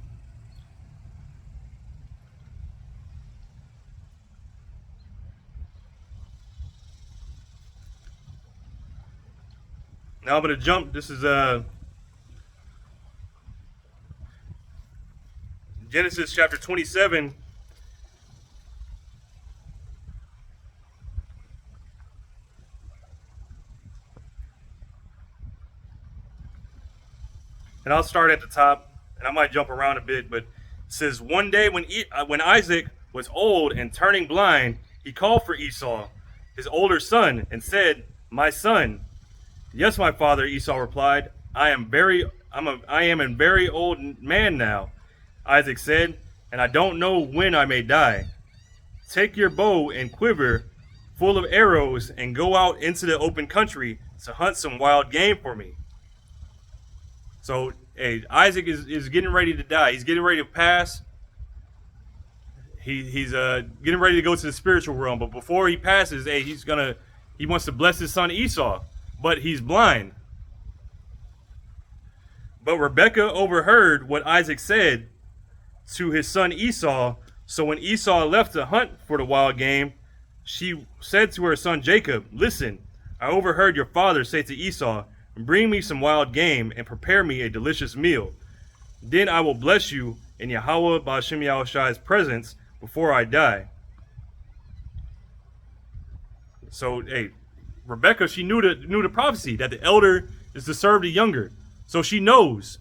Now I'm gonna jump. This is Genesis chapter 27. And I'll start at the top, and I might jump around a bit, but it says, one day when Isaac was old and turning blind, he called for Esau, his older son, and said, "My son." "Yes, my father," Esau replied. I am a very old man now," Isaac said, "and I don't know when I may die. Take your bow and quiver full of arrows and go out into the open country to hunt some wild game for me." So, hey, Isaac is getting ready to die. He's getting ready to pass. He's getting ready to go to the spiritual realm. But before he passes, hey, he wants to bless his son Esau, but he's blind. But Rebekah overheard what Isaac said to his son Esau. So when Esau left to hunt for the wild game, she said to her son Jacob, "Listen, I overheard your father say to Esau, 'Bring me some wild game and prepare me a delicious meal. Then I will bless you in Yahweh Ba'ashem Yahushai's presence before I die.'" So, hey, Rebekah, she knew the prophecy that the elder is to serve the younger. So she knows.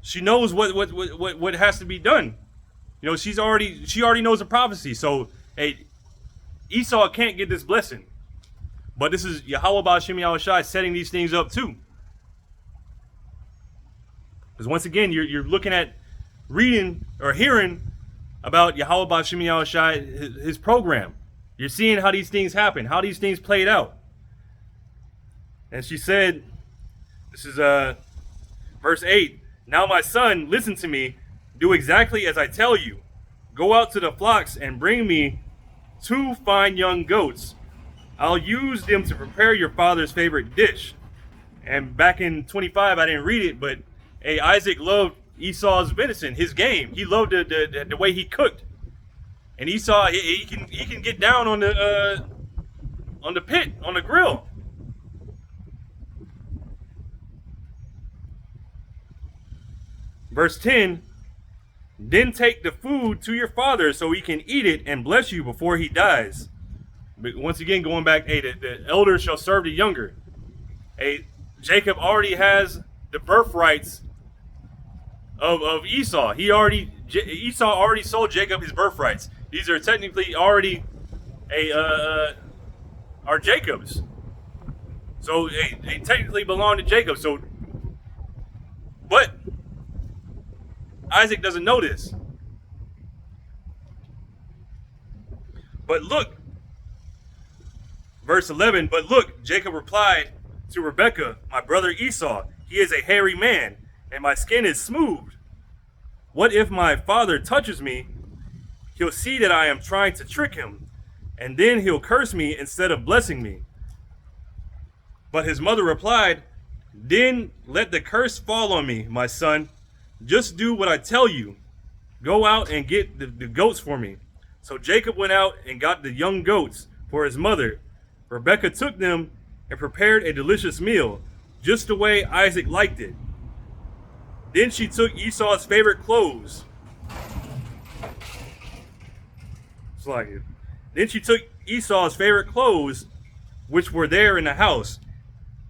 She knows what has to be done. You know, she already knows the prophecy. So, hey, Esau can't get this blessing. But this is Yahweh Ba'ashem Yahushai setting these things up too. Because once again, you're looking at reading or hearing about Yahweh Ba'ashem Yahushai, his program. You're seeing how these things happen, how these things played out. And she said, this is verse 8, "Now my son, listen to me, do exactly as I tell you. Go out to the flocks and bring me 2 fine young goats. I'll use them to prepare your father's favorite dish." And back in 25, I didn't read it, but hey, Isaac loved Esau's venison, his game. He loved the way he cooked. And Esau, he can get down on the pit, on the grill. Verse 10, "Then take the food to your father so he can eat it and bless you before he dies." But once again, going back, hey, the elder shall serve the younger. Hey, Jacob already has the birthrights of Esau. Esau already sold Jacob his birthrights. These are technically already are Jacob's. So they technically belong to Jacob. So, but Isaac doesn't know this. But look, verse 11, "But look," Jacob replied to Rebekah, "My brother Esau, he is a hairy man, and my skin is smooth. What if my father touches me? He'll see that I am trying to trick him, and then he'll curse me instead of blessing me." But his mother replied, "Then let the curse fall on me, my son. Just do what I tell you. Go out and get the goats for me." So Jacob went out and got the young goats for his mother. Rebekah took them and prepared a delicious meal, just the way Isaac liked it. Then she took Esau's favorite clothes. Then she took Esau's favorite clothes, which were there in the house,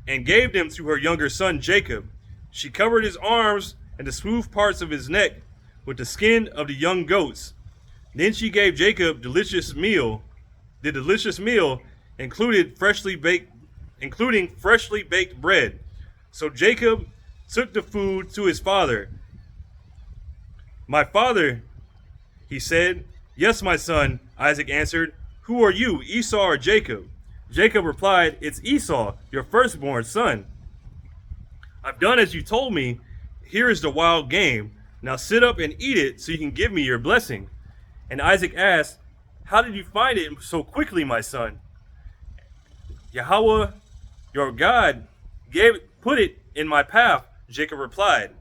and gave them to her younger son Jacob. She covered his arms and the smooth parts of his neck with the skin of the young goats. Then she gave Jacob the delicious meal, including freshly baked bread. So Jacob took the food to his father. "My father," He said, "Yes, my son," Isaac answered. "Who are you, Esau or Jacob?" Jacob replied, "It's Esau, your firstborn son. I've done as you told me. Here is the wild game. Now sit up and eat it so you can give me your blessing." And Isaac asked, "How did you find it so quickly, my son?" "Yahweh, your God, put it in my path," Jacob replied.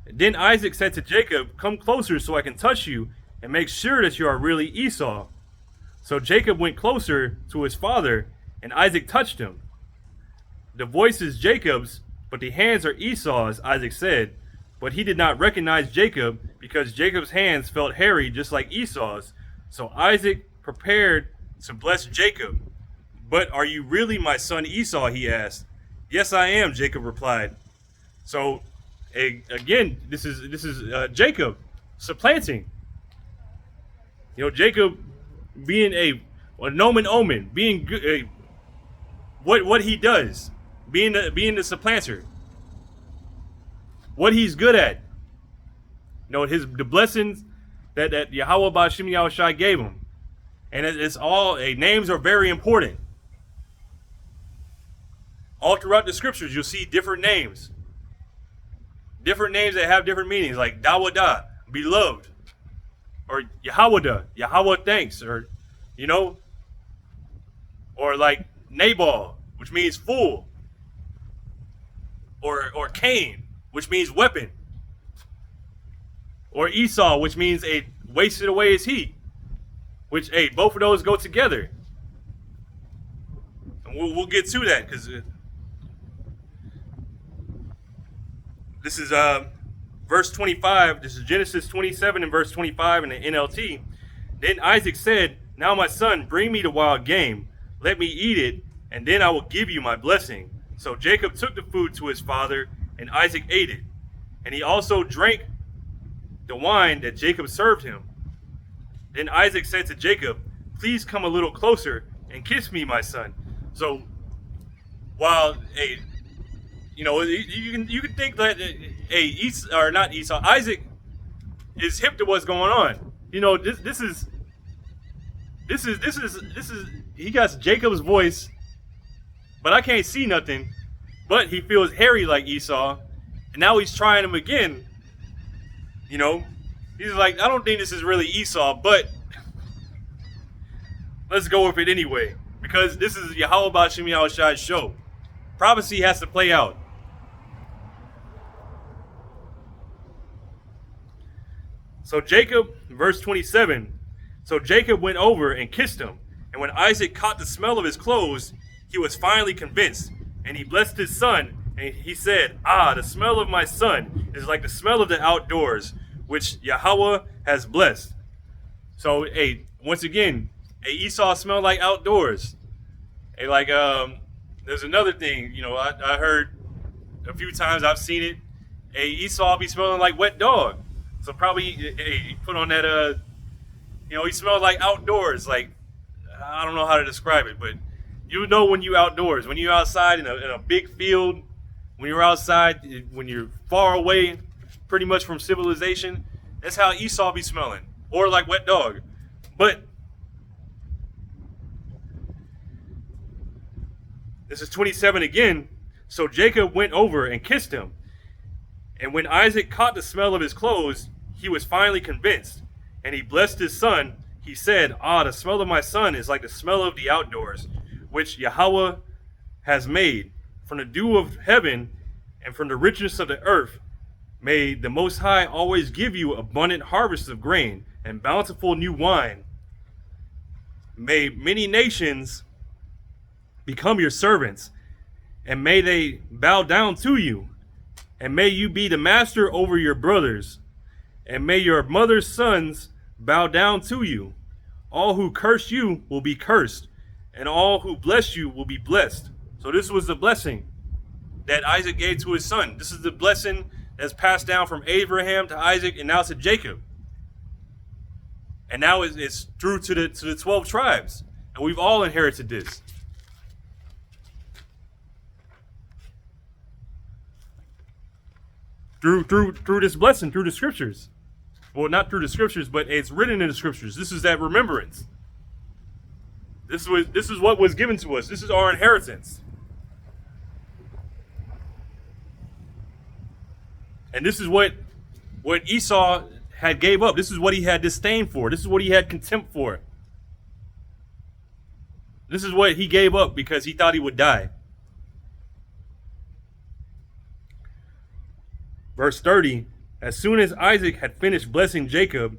Then Isaac said to Jacob, "Come closer so I can touch you and make sure that you are really Esau." So Jacob went closer to his father, and Isaac touched him. "The voice is Jacob's, but the hands are Esau's," Isaac said. But he did not recognize Jacob because Jacob's hands felt hairy just like Esau's. So Isaac prepared to bless Jacob. "But are you really my son Esau?" he asked. "Yes, I am," Jacob replied. So again, this is Jacob supplanting. Jacob being a nomen omen, being what he does, being the supplanter, what he's good at. The blessings that Yahweh Ba'Shem Yahushai gave him, and it's all names are very important. All throughout the scriptures, you'll see different names that have different meanings, like Dawadah, beloved, or Yahweh, Yahweh thanks, or or like Nabal, which means fool, or Cain, which means weapon, or Esau, which means a wasted away is he, which both of those go together, and we'll get to that because this is verse 25. This is Genesis 27 and verse 25 in the NLT. Then Isaac said, "Now my son, bring me the wild game. Let me eat it, and then I will give you my blessing." So Jacob took the food to his father, and Isaac ate it. And he also drank the wine that Jacob served him. Then Isaac said to Jacob, "Please come a little closer and kiss me, my son." So while you can think that Esau, or not Esau, Isaac is hip to what's going on. This is he got Jacob's voice, but I can't see nothing. But he feels hairy like Esau, and now he's trying him again. He's like, "I don't think this is really Esau, but let's go with it anyway, because this is Yahweh Ba'Shem Yahushai's show. Prophecy has to play out." So Jacob, verse 27, so Jacob went over and kissed him. And when Isaac caught the smell of his clothes, he was finally convinced. And he blessed his son, and he said, "Ah, the smell of my son is like the smell of the outdoors, which Yahweh has blessed." So, once again, Esau smelled like outdoors. There's another thing, I heard a few times, I've seen it. Esau be smelling like wet dog. So probably he put on that, he smelled like outdoors. Like, I don't know how to describe it, but when you outdoors, when you're outside in a big field, when you're outside, when you're far away, pretty much from civilization, that's how Esau be smelling, or like wet dog. But this is 27 again. So Jacob went over and kissed him. And when Isaac caught the smell of his clothes, he was finally convinced. And he blessed his son. He said, "Ah, the smell of my son is like the smell of the outdoors, which Yahweh has made. From the dew of heaven and from the richness of the earth, may the Most High always give you abundant harvests of grain and bountiful new wine. May many nations become your servants, and may they bow down to you. And may you be the master over your brothers, and may your mother's sons bow down to you. All who curse you will be cursed, and all who bless you will be blessed." So this was the blessing that Isaac gave to his son. This is the blessing that's passed down from Abraham to Isaac and now to Jacob. And now it's through to the 12 tribes. And we've all inherited this. Through this blessing, through the scriptures. Well, not through the scriptures, but it's written in the scriptures. This is that remembrance. This is what was given to us. This is our inheritance. And this is what Esau had gave up. This is what he had disdain for. This is what he had contempt for. This is what he gave up because he thought he would die. Verse 30, as soon as Isaac had finished blessing Jacob,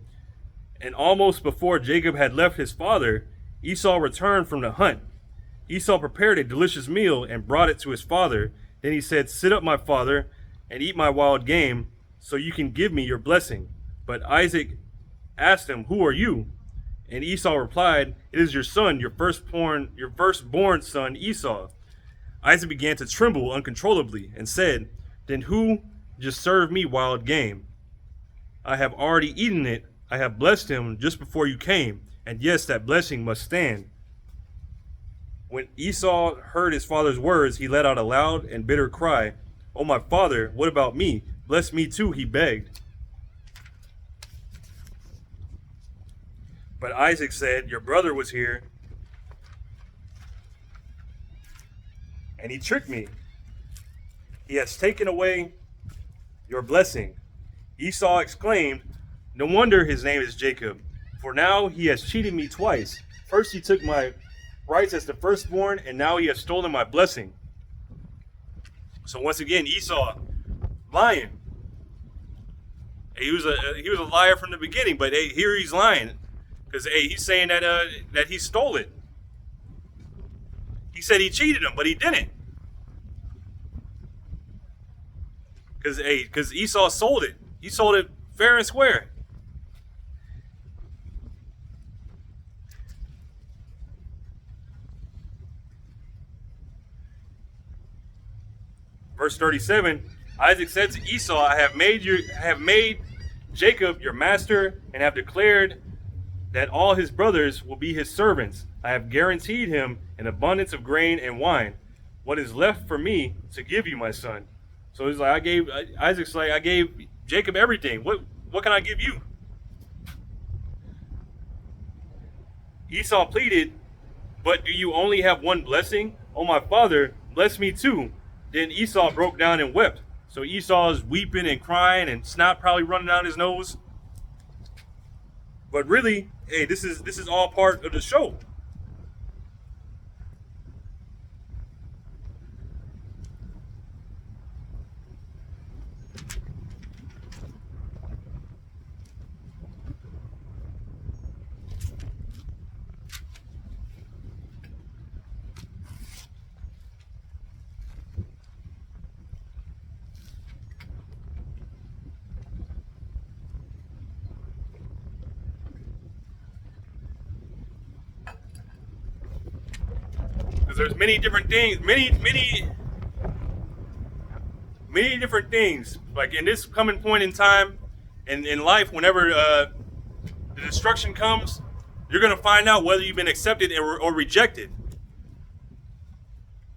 and almost before Jacob had left his father, Esau returned from the hunt. Esau prepared a delicious meal and brought it to his father. Then he said, sit up, my father, and eat my wild game, so you can give me your blessing. But Isaac asked him, who are you? And Esau replied, it is your son, your firstborn son, Esau. Isaac began to tremble uncontrollably and said, then who just served me wild game? I have already eaten it. I have blessed him just before you came. And yes, that blessing must stand. When Esau heard his father's words, he let out a loud and bitter cry. Oh, my father, what about me? Bless me too, he begged. But Isaac said, your brother was here, and he tricked me. He has taken away your blessing. Esau exclaimed, no wonder his name is Jacob, for now he has cheated me twice. First he took my rights as the firstborn, and now he has stolen my blessing. So once again, Esau lying. He was a liar from the beginning, but hey, here he's lying because hey, he's saying that he stole it. He said he cheated him, but he didn't. Because Esau sold it. He sold it fair and square. Verse 37, Isaac said to Esau, I have made Jacob your master, and have declared that all his brothers will be his servants. I have guaranteed him an abundance of grain and wine. What is left for me to give you, my son? So he's like, Isaac's like, I gave Jacob everything. What can I give you? Esau pleaded, but do you only have one blessing? Oh, my father, bless me too. Then Esau broke down and wept. So Esau is weeping and crying and snot probably running down his nose. But really, hey, this is all part of the show. There's many different things, many different things. Like in this coming point in time, in life, whenever the destruction comes, you're gonna find out whether you've been accepted or rejected.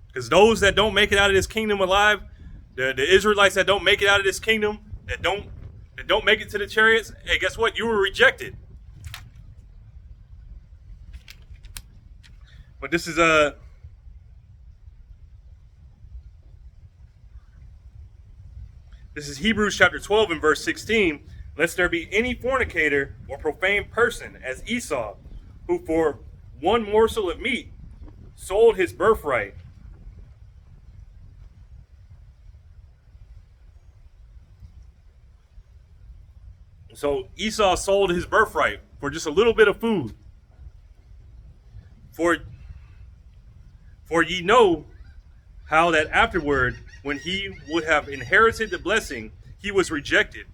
Because those that don't make it out of this kingdom alive, the Israelites that don't make it out of this kingdom, that don't make it to the chariots, hey, guess what? You were rejected. But this is This is Hebrews chapter 12 and verse 16. Lest there be any fornicator or profane person as Esau, who for one morsel of meat sold his birthright. So Esau sold his birthright for just a little bit of food. For ye know how that afterward, when he would have inherited the blessing, he was rejected.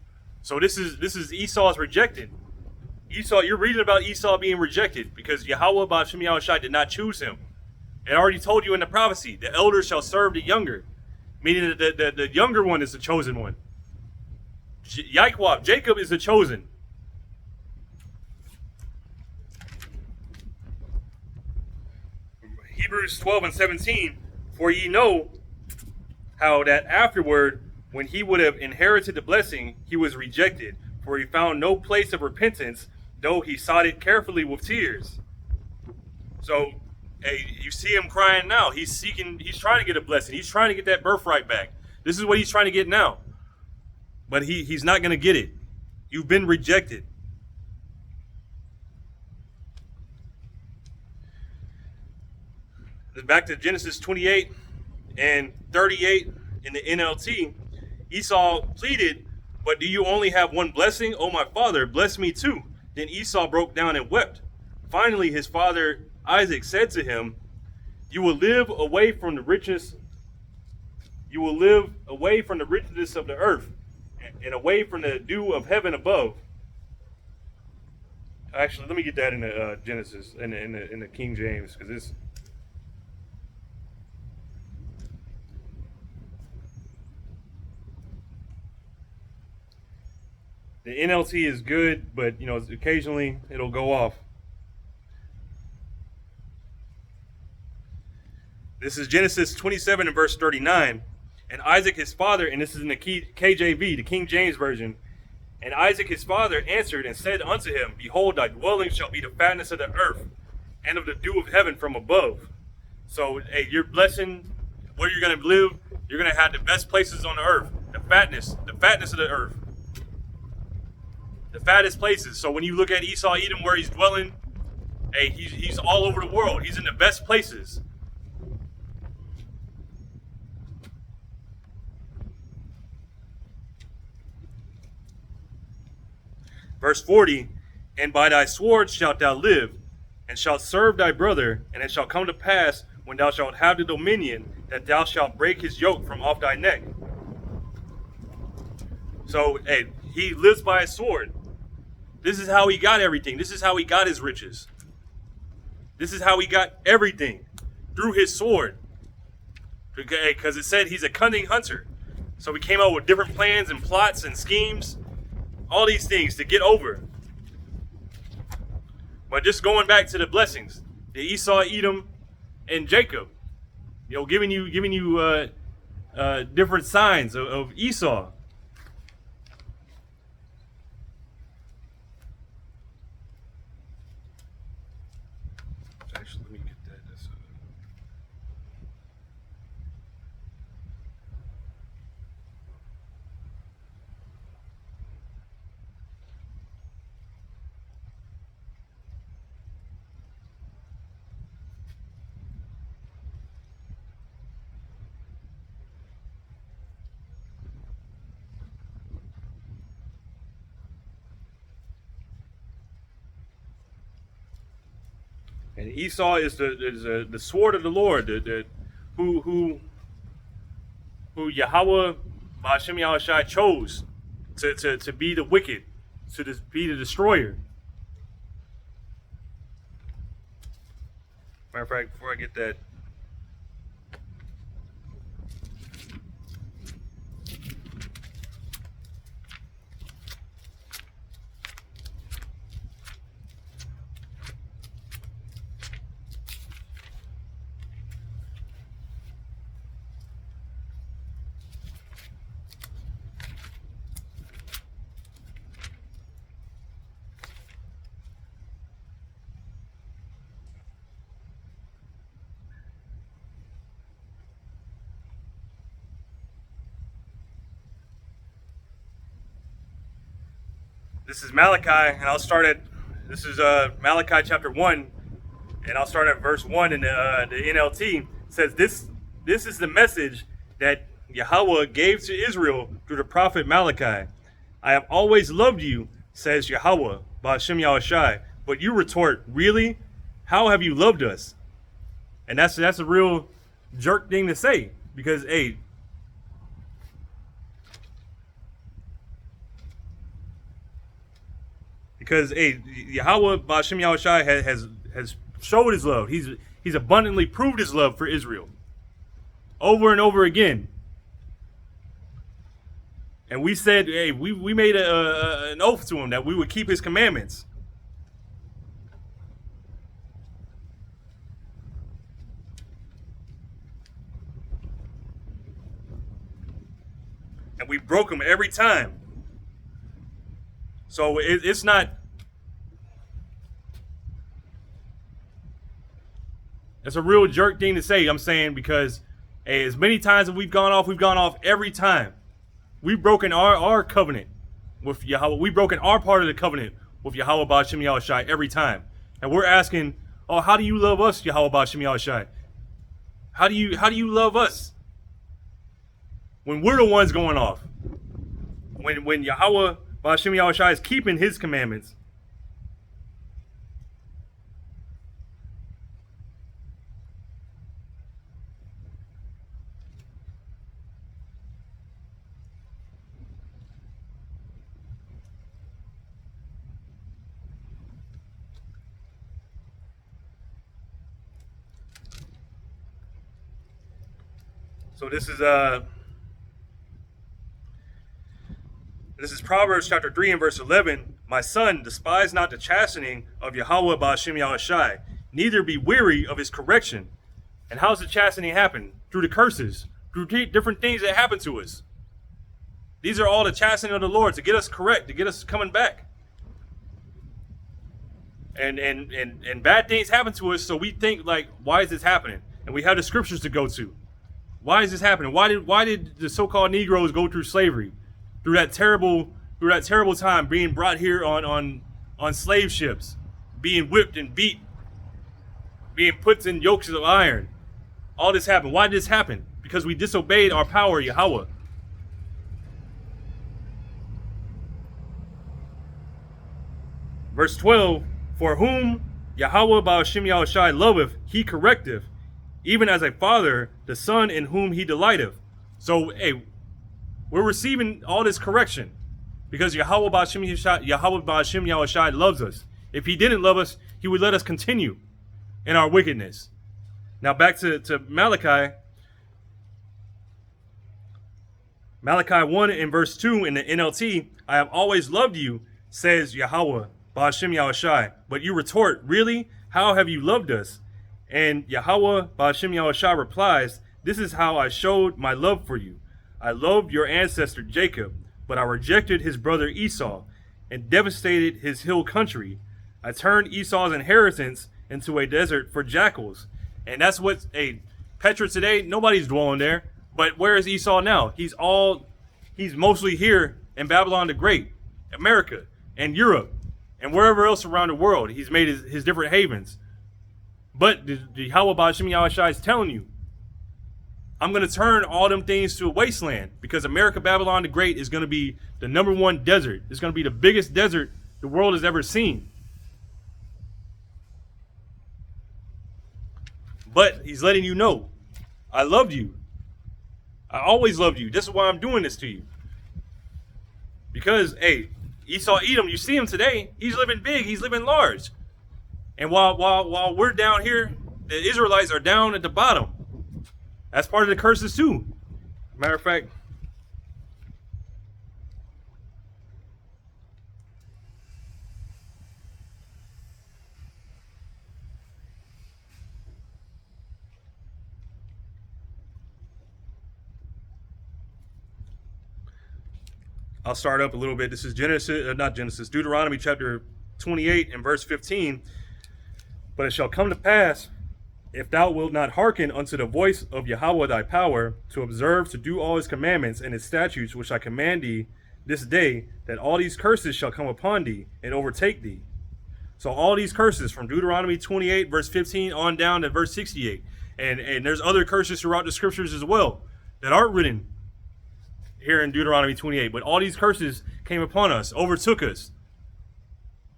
So this is Esau's rejected. Esau, you're reading about Esau being rejected because Yahweh B'Shem Yahushai did not choose him. It already told you in the prophecy, the elder shall serve the younger, meaning that the younger one is the chosen one. Jacob is the chosen. Hebrews 12 and 17, for ye know how that afterward, when he would have inherited the blessing, he was rejected. for he found no place of repentance, though he sought it carefully with tears. So, hey, you see him crying now. He's trying to get a blessing. He's trying to get that birthright back. This is what he's trying to get now. But he's not going to get it. You've been rejected. Back to Genesis 28 and 38 in the NLT, Esau pleaded, "But do you only have one blessing? Oh, my father, bless me too." Then Esau broke down and wept. Finally, his father Isaac said to him, "You will live away from the richness. You will live away from the richness of the earth, and away from the dew of heaven above." Actually, let me get that in the Genesis in the King James, because it's. The NLT is good, but occasionally it'll go off. This is Genesis 27 and verse 39. And Isaac his father, and this is in the KJV, the King James Version. And Isaac his father answered and said unto him, "Behold, thy dwelling shall be the fatness of the earth, and of the dew of heaven from above." So, hey, your blessing, where you're going to live, you're going to have the best places on the earth, the fatness of the earth. The fattest places. So when you look at Esau, Edom, where he's dwelling, hey, he's all over the world. He's in the best places. Verse 40, "And by thy sword shalt thou live, and shalt serve thy brother, and it shall come to pass, when thou shalt have the dominion, that thou shalt break his yoke from off thy neck." So, hey, he lives by his sword. This is how he got everything. This is how he got his riches. This is how he got everything, through his sword. Because it said he's a cunning hunter. So he came out with different plans and plots and schemes, all these things to get over. But just going back to the blessings, the Esau, Edom, and Jacob, giving you different signs of Esau. Actually, let me get that. And Esau is the sword of the Lord, who Yahweh Ba'ashem Yahushai chose to be the wicked, to be the destroyer. Matter of fact, before I get that. This is Malachi, and I'll start at, this is Malachi chapter 1, and I'll start at verse 1 in the NLT. It says, this is the message that Yahweh gave to Israel through the prophet Malachi. "I have always loved you, says Yahweh, Ba'ashem Yahushai." But you retort, "Really? How have you loved us?" And that's a real jerk thing to say, because, hey, Yahweh Ba'ashem Yahushai has showed his love. He's abundantly proved his love for Israel over and over again. And we said, hey, we made an oath to him that we would keep his commandments. And we broke them every time. So it's not. It's a real jerk thing to say. I'm saying because hey, as many times as we've gone off every time. We've broken our covenant with Yahweh. We've broken our part of the covenant with Yahweh Ba'Shem Yahushai every time. And we're asking, oh, how do you love us, Yahweh Ba'Shem Yahushai? How do you love us? When we're the ones going off. When Yahweh Ba'Shem Yahushai is keeping his commandments. So this is Proverbs chapter 3 and verse 11. My son, despise not the chastening of Yahweh Ba'Shem Yahushai, neither be weary of his correction. And how's the chastening happen? Through the curses, through different things that happen to us. These are all the chastening of the Lord to get us correct, to get us coming back. And bad things happen to us, so we think like, why is this happening? And we have the scriptures to go to. Why is this happening? Why did the so-called Negroes go through slavery, through that terrible time, being brought here on slave ships, being whipped and beat, being put in yokes of iron? All this happened. Why did this happen? Because we disobeyed our power, Yahweh. Verse 12, for whom Yahweh Ba'Shem Yahushai loveth, he correcteth, even as a father, the son in whom he delighteth. So, hey, we're receiving all this correction because Yahweh Ba'Shem Yahushai loves us. If he didn't love us, he would let us continue in our wickedness. Now back to Malachi. Malachi 1 and verse 2 in the NLT, I have always loved you, says Yahweh Ba'Shem Yahushai. But you retort, really? How have you loved us? And Yahweh Ba'Shem Yahushai replies, this is how I showed my love for you. I loved your ancestor Jacob, but I rejected his brother Esau and devastated his hill country. I turned Esau's inheritance into a desert for jackals. And that's what, Petra today, nobody's dwelling there. But where is Esau now? He's mostly here in Babylon the Great, America, and Europe, and wherever else around the world. He's made his different havens. But the Yahweh Ba'Shem Yahushai is telling you, I'm going to turn all them things to a wasteland because America, Babylon the Great is going to be the #1 desert. It's going to be the biggest desert the world has ever seen. But he's letting you know, I loved you. I always loved you. This is why I'm doing this to you. Because, Esau Edom, you see him today. He's living big. He's living large. And while we're down here, the Israelites are down at the bottom. That's part of the curses too. Matter of fact, I'll start up a little bit. This is Deuteronomy chapter 28 and verse 15. But it shall come to pass, if thou wilt not hearken unto the voice of Yahweh thy power, to observe to do all his commandments and his statutes which I command thee this day, that all these curses shall come upon thee and overtake thee. So all these curses from Deuteronomy 28 verse 15 on down to verse 68. And there's other curses throughout the scriptures as well that aren't written here in Deuteronomy 28. But all these curses came upon us, overtook us.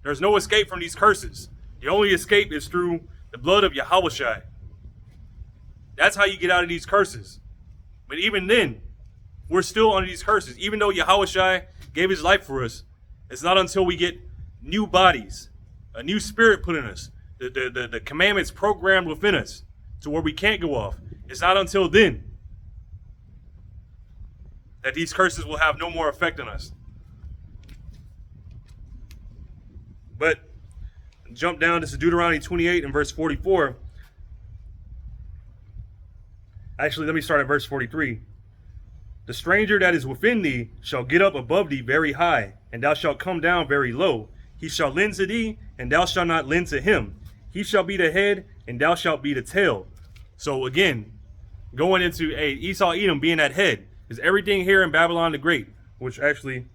There's no escape from these curses. The only escape is through the blood of Yahushai. That's how you get out of these curses. But even then, we're still under these curses. Even though Yahushai gave his life for us, it's not until we get new bodies, a new spirit put in us, the commandments programmed within us to where we can't go off. It's not until then that these curses will have no more effect on us. But jump down to Deuteronomy 28 and verse 44. Actually, let me start at verse 43. The stranger that is within thee shall get up above thee very high, and thou shalt come down very low. He shall lend to thee, and thou shalt not lend to him. He shall be the head, and thou shalt be the tail. So again, going into Esau Edom being that head, is everything here in Babylon the Great, which actually,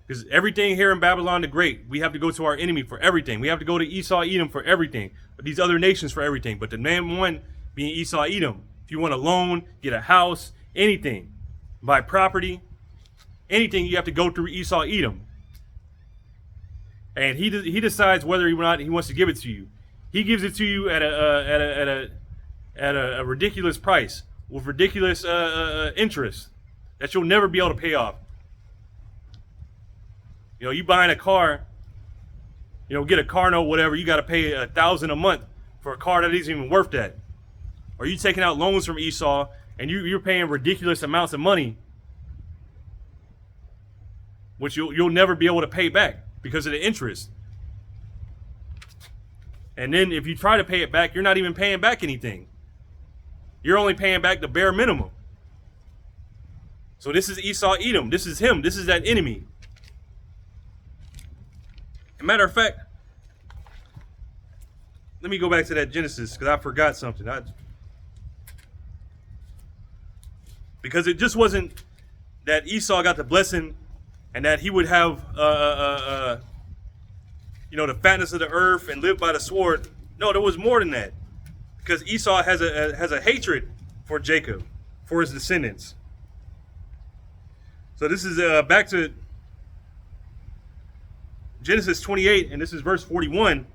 because everything here in Babylon the Great, we have to go to our enemy for everything. We have to go to Esau Edom for everything, but these other nations for everything. But the main one being Esau Edom. If you want a loan, get a house, anything, buy property, anything, you have to go through Esau Edom. And he decides whether or not he wants to give it to you. He gives it to you at a ridiculous price with ridiculous interest that you'll never be able to pay off. You know, you buying a car, you know, get a car note, whatever, you got to pay $1,000 a month for a car that isn't even worth that. Or you taking out loans from Esau and you're paying ridiculous amounts of money, which you'll never be able to pay back because of the interest. And then if you try to pay it back, you're not even paying back anything. You're only paying back the bare minimum. So this is Esau Edom. This is him. This is that enemy. Matter of fact, let me go back to that Genesis because I forgot something. Because it just wasn't that Esau got the blessing and that he would have, you know, the fatness of the earth and live by the sword. No, there was more than that. Because Esau has a hatred for Jacob, for his descendants. So this is back to Genesis 28, and this is verse 41.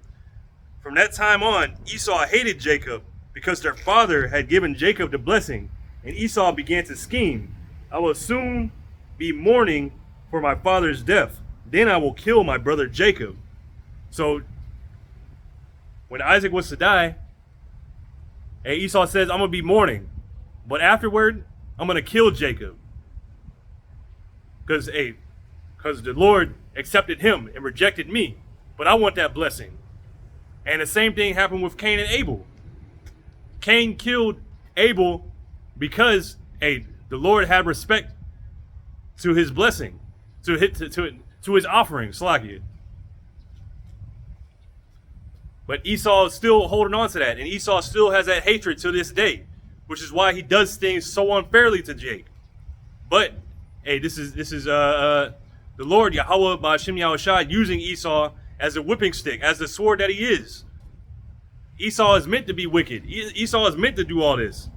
From that time on, Esau hated Jacob because their father had given Jacob the blessing. And Esau began to scheme. I will soon be mourning for my father's death. Then I will kill my brother Jacob. So when Isaac was to die, Esau says, I'm going to be mourning. But afterward, I'm going to kill Jacob. Because the Lord accepted him and rejected me. But I want that blessing. And the same thing happened with Cain and Abel. Cain killed Abel because the Lord had respect to his blessing, to his offering, Slakia. But Esau is still holding on to that, and Esau still has that hatred to this day, which is why he does things so unfairly to Jake. But this is the Lord Yahweh Ba'ashem Yahushua using Esau as a whipping stick, as the sword that he is. Esau is meant to be wicked. Esau is meant to do all this.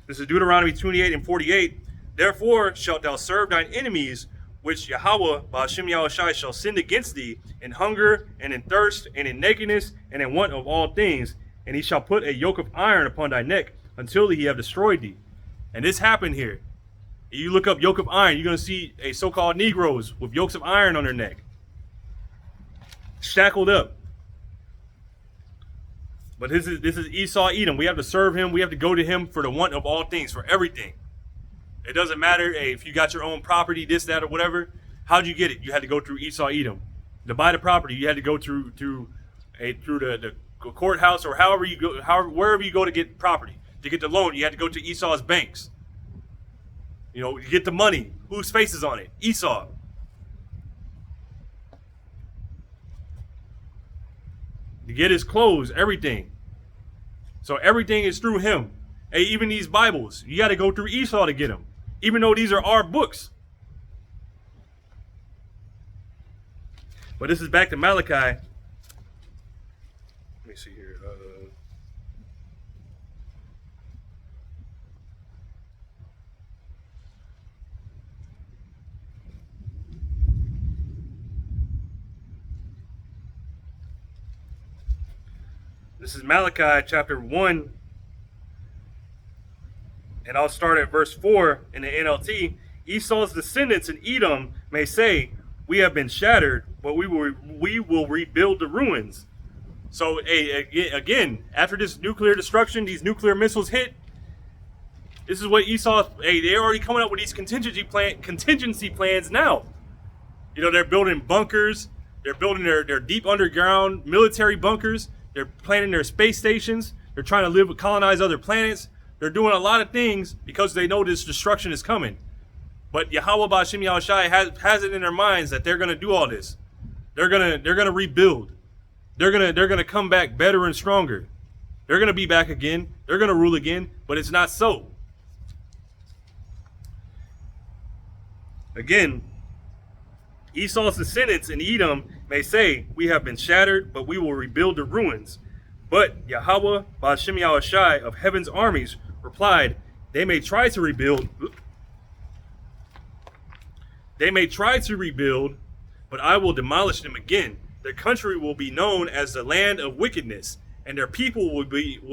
This is Deuteronomy 28 and 48. Therefore shalt thou serve thine enemies, which Yahweh Ba'ashem Yahushua shall send against thee, in hunger and in thirst and in nakedness and in want of all things. And he shall put a yoke of iron upon thy neck until he have destroyed thee. And this happened here. You look up yoke of iron, you're going to see a so-called Negroes with yokes of iron on their neck, shackled up. But this is Esau Edom. We have to serve him. We have to go to him for the want of all things, for everything. It doesn't matter if you got your own property, this, that, or whatever. How'd you get it? You had to go through Esau Edom. To buy the property, you had to go through the courthouse or wherever you go to get property. To get the loan, you had to go to Esau's banks. You know, you get the money. Whose face is on it? Esau. To get his clothes, everything. So everything is through him. Hey, even these Bibles, you got to go through Esau to get them. Even though these are our books. But this is back to Malachi. Let me see here. This is Malachi chapter 1, and I'll start at verse 4 in the NLT. Esau's descendants in Edom may say, we have been shattered, but we will rebuild the ruins. So again, after this nuclear destruction, these nuclear missiles hit, this is what Esau, they're already coming up with these contingency plans now. You know, they're building bunkers. They're building their deep underground military bunkers. They're planning their space stations. They're trying to colonize other planets. They're doing a lot of things because they know this destruction is coming. But Yahweh Ba'Shem Yahushai has it in their minds that they're going to do all this. They're gonna rebuild. They're gonna come back better and stronger. They're gonna be back again. They're gonna rule again. But it's not so. Again, Esau's descendants in Edom may say, "We have been shattered, but we will rebuild the ruins." But Yahweh Ba'Shem Yahushai of heaven's armies replied, "They may try to rebuild. They may try to rebuild, but I will demolish them again. Their country will be known as the land of wickedness, and their people will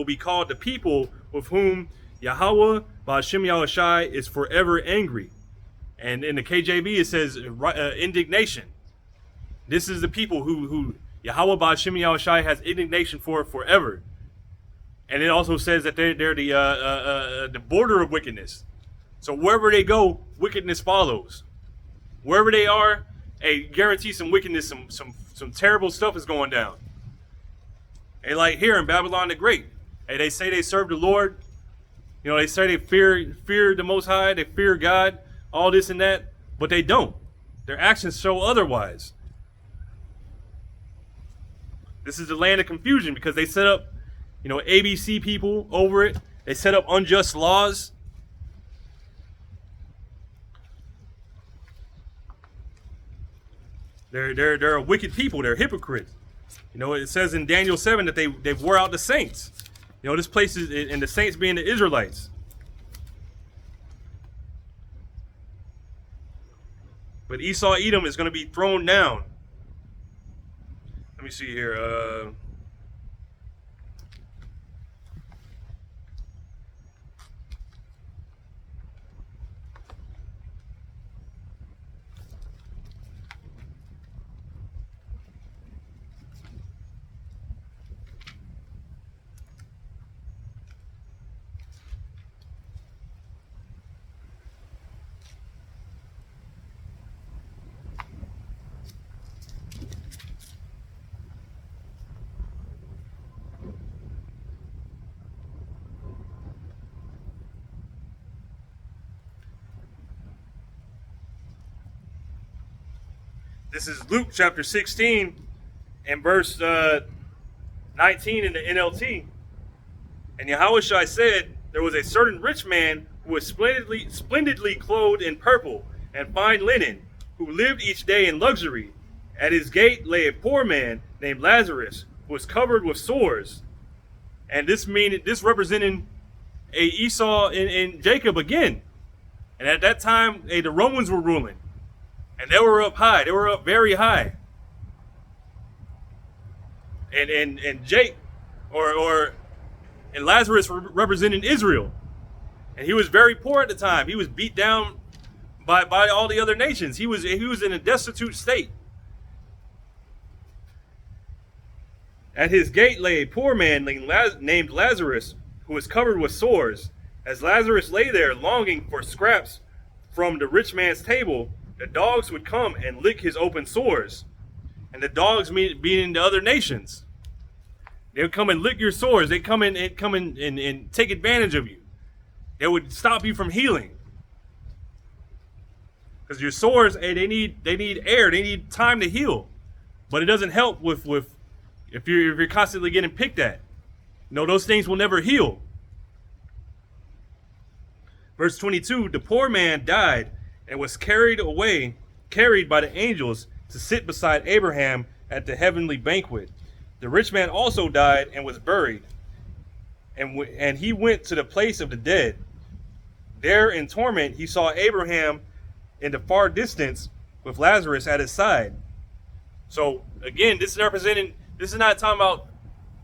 be called the people with whom Yahweh Ba'Shem Yahushai is forever angry." And in the KJV it says indignation. This is the people who Yahweh Ba'Shem Yahushai has indignation for forever. And it also says that they're the border of wickedness. So wherever they go, wickedness follows. Wherever they are, hey, guarantee some wickedness, some terrible stuff is going down. And like here in Babylon the Great, hey, they say they serve the Lord. You know, they say they fear the Most High, they fear God, all this and that, but they don't. Their actions show otherwise. This is the land of confusion because they set up, you know, ABC people over it. They set up unjust laws. They're a wicked people. They're hypocrites. You know, it says in Daniel 7 that they wore out the saints. You know, this place is, and the saints being the Israelites. But Esau Edom is going to be thrown down. Let me see here. This is Luke chapter 16 and verse 19 in the NLT. And Yahushua said, "There was a certain rich man who was splendidly clothed in purple and fine linen, who lived each day in luxury. At his gate lay a poor man named Lazarus, who was covered with sores." And this representing a Esau and Jacob again. And at that time, the Romans were ruling. And they were up high. They were up very high. And Lazarus representing Israel. And he was very poor at the time. He was beat down by all the other nations. He was in a destitute state. At his gate lay a poor man named Lazarus, who was covered with sores. As Lazarus lay there longing for scraps from the rich man's table, the dogs would come and lick his open sores. And the dogs being the other nations. They would come and lick your sores. They'd come in and take advantage of you. They would stop you from healing. Because your sores, they need air. They need time to heal. But it doesn't help with if you're constantly getting picked at. No, those things will never heal. Verse 22, the poor man died and was carried by the angels to sit beside Abraham at the heavenly banquet. The rich man also died and was buried. And he went to the place of the dead. There in torment he saw Abraham in the far distance with Lazarus at his side. So again, this is not talking about,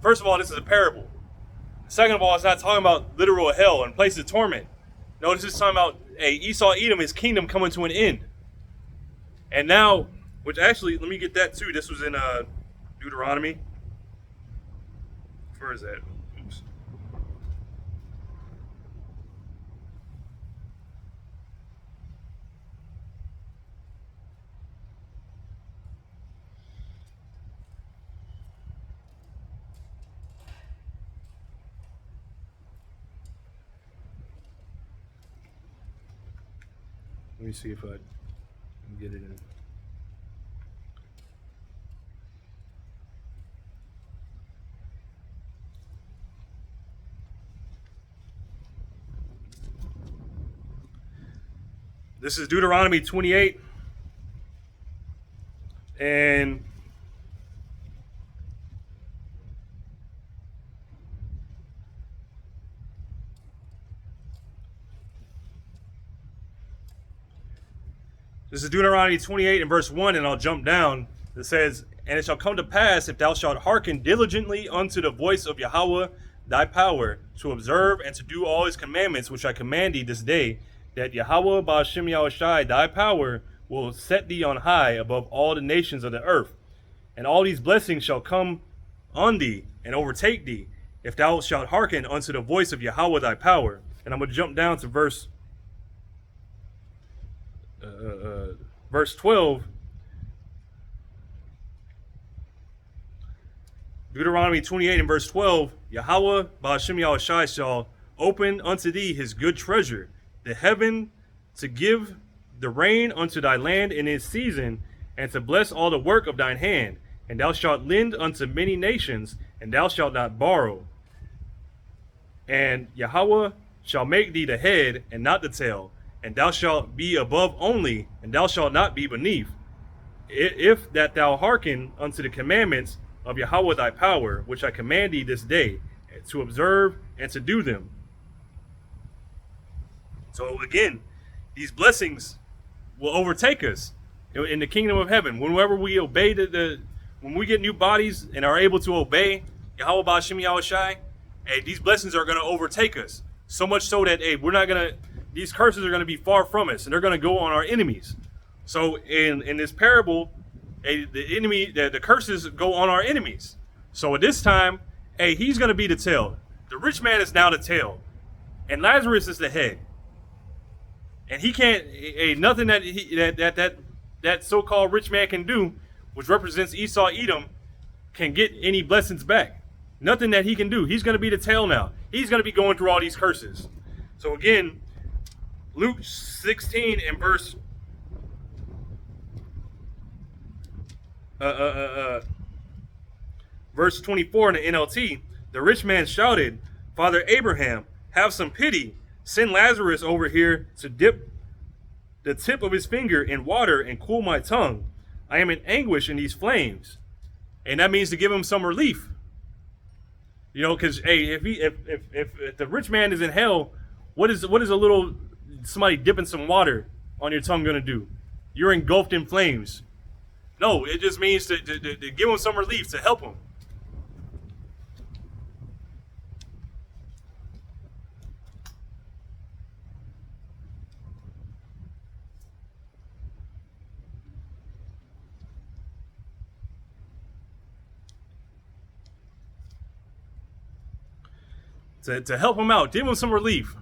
first of all, this is a parable. Second of all, it's not talking about literal hell and place of torment. No, this is talking about Esau Edom, his kingdom coming to an end. And now, which actually, let me get that too. This was in Deuteronomy. Where is that? Oops. Let me see if I can get it in. This is Deuteronomy 28. And this is Deuteronomy 28 and verse 1, and I'll jump down. It says, "And it shall come to pass, if thou shalt hearken diligently unto the voice of Yahweh thy power, to observe and to do all his commandments which I command thee this day, that Yahweh Ba'ashem Yahushai thy power will set thee on high above all the nations of the earth. And all these blessings shall come on thee and overtake thee, if thou shalt hearken unto the voice of Yahweh thy power." And I'm going to jump down to verse 12. Deuteronomy 28 and verse 12. "Yahweh Ba'ashem Yahushai shall open unto thee his good treasure, the heaven, to give the rain unto thy land in its season, and to bless all the work of thine hand. And thou shalt lend unto many nations, and thou shalt not borrow. And Yahweh shall make thee the head and not the tail, and thou shalt be above only, and thou shalt not be beneath. If that thou hearken unto the commandments of Yahweh thy power, which I command thee this day, to observe and to do them." So again, these blessings will overtake us in the kingdom of heaven. Whenever we obey when we get new bodies and are able to obey Yahweh Ba'ashem Yahushai, hey, these blessings are going to overtake us. So much so that, hey, these curses are going to be far from us, and they're going to go on our enemies. So in this parable, hey, the curses go on our enemies. So at this time, hey, he's going to be the tail. The rich man is now the tail, and Lazarus is the head. And he can't, nothing that so-called rich man can do, which represents Esau Edom, can get any blessings back. Nothing that he can do. He's going to be the tail now. He's going to be going through all these curses. So again, Luke 16 and verse verse 24 in the NLT, "The rich man shouted, Father Abraham, have some pity. Send Lazarus over here to dip the tip of his finger in water and cool my tongue. I am in anguish in these flames." And that means to give him some relief. You know, because hey, if the rich man is in hell, what is a little somebody dipping some water on your tongue going to do? You're engulfed in flames. No, it just means to give him some relief, to help him. To help him out, give him some relief.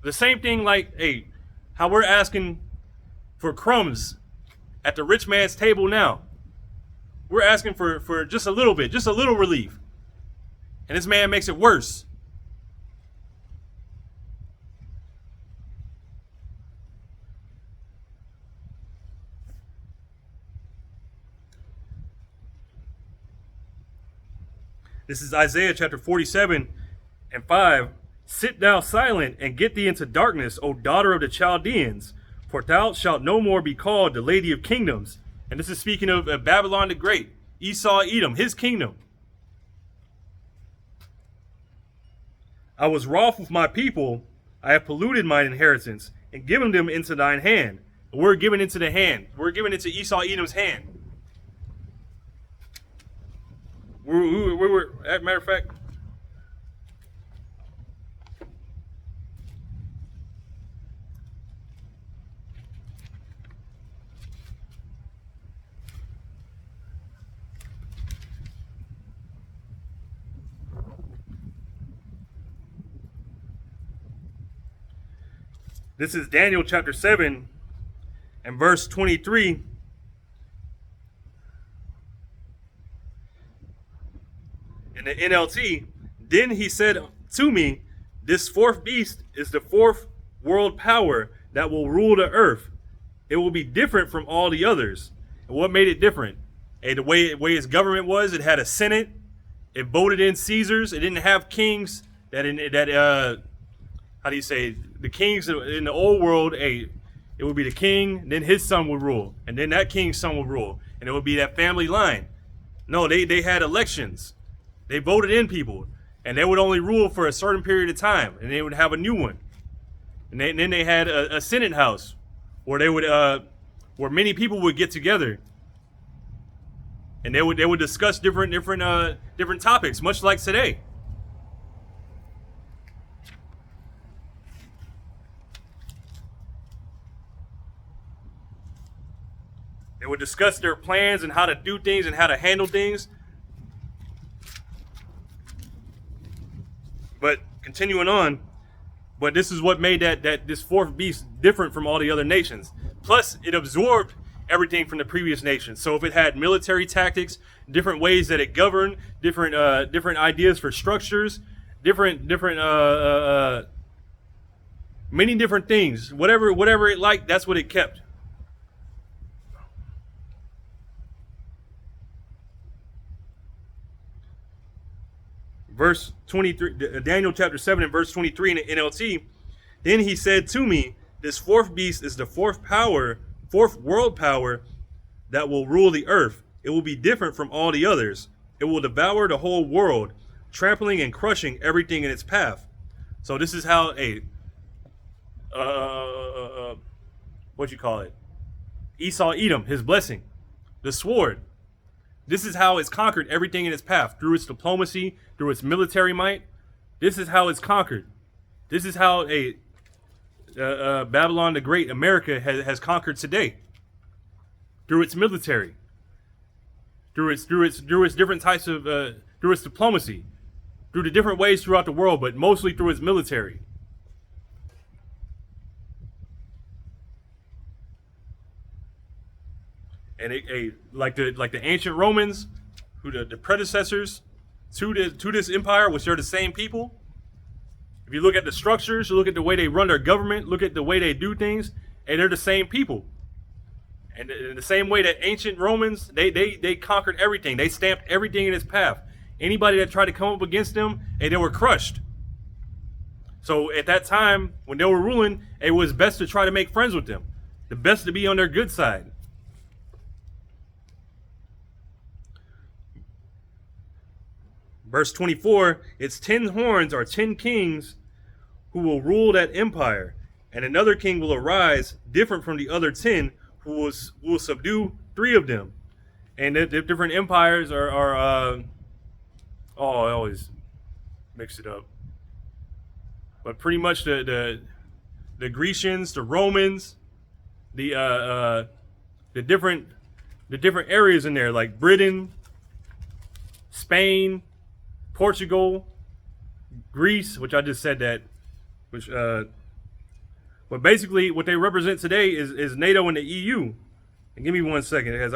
The same thing like, hey, how we're asking for crumbs at the rich man's table now. We're asking for just a little bit, just a little relief. And this man makes it worse. This is Isaiah chapter 47 and 5. "Sit thou silent and get thee into darkness, O daughter of the Chaldeans, for thou shalt no more be called the lady of kingdoms." And this is speaking of Babylon the Great, Esau Edom, his kingdom. "I was wroth with my people. I have polluted mine inheritance and given them into thine hand." We're given into the hand. We're given into Esau Edom's hand. As a matter of fact, this is Daniel chapter 7 and verse 23. In the NLT, "Then he said to me, This fourth beast is the fourth world power that will rule the earth. it will be different from all the others. And what made it different? The way its government was, it had a senate. It voted in Caesars. It didn't have kings. How do you say, the kings in the old world? It would be the king, then his son would rule, and then that king's son would rule, and it would be that family line. No, they had elections. They voted in people, and they would only rule for a certain period of time, and they would have a new one. And then they had a Senate House where they would where many people would get together, and they would discuss different topics, much like today. They would discuss their plans and how to do things and how to handle things. But continuing on, but this is what made this fourth beast different from all the other nations. Plus, it absorbed everything from the previous nations. So if it had military tactics, different ways that it governed, different ideas for structures, many different things. Whatever it liked, that's what it kept. Verse 23, Daniel chapter 7 and verse 23 in the NLT. Then he said to me, this fourth beast is the fourth world power that will rule the earth. It will be different from all the others. It will devour the whole world, trampling and crushing everything in its path. So this is how what you call it? Esau Edom, his blessing, the sword. This is how it's conquered everything in its path, through its diplomacy, through its military might. This is how it's conquered. This is how Babylon the Great, America, has conquered today. Through its military, through its different types of through its diplomacy, through the different ways throughout the world, but mostly through its military. And like the ancient Romans, who the predecessors to this empire, which are the same people. If you look at the structures, you look at the way they run their government, look at the way they do things, and they're the same people. And in the same way that ancient Romans, they conquered everything. They stamped everything in its path. Anybody that tried to come up against them, and they were crushed. So at that time, when they were ruling, it was best to try to make friends with them. The best to be on their good side. Verse 24, its 10 horns are 10 kings who will rule that empire, and another king will arise different from the other 10 who will subdue 3 of them. And the different empires are I always mix it up. But pretty much the Grecians, the Romans, the different areas in there, like Britain, Spain, Portugal, Greece, which I just said that, but basically what they represent today is NATO and the EU. And give me 1 second, because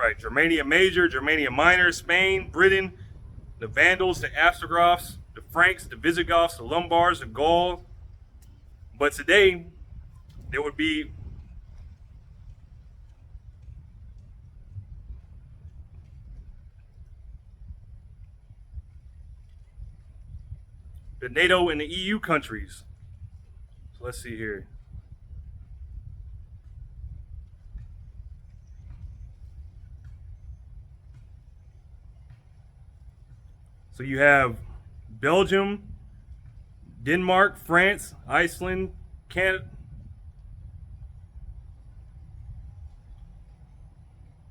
right, Germania Major, Germania Minor, Spain, Britain, the Vandals, the Ostrogoths, the Franks, the Visigoths, the Lombards, the Gauls. But today, there would be the NATO and the EU countries. So let's see here. So you have Belgium, Denmark, France, Iceland, Canada.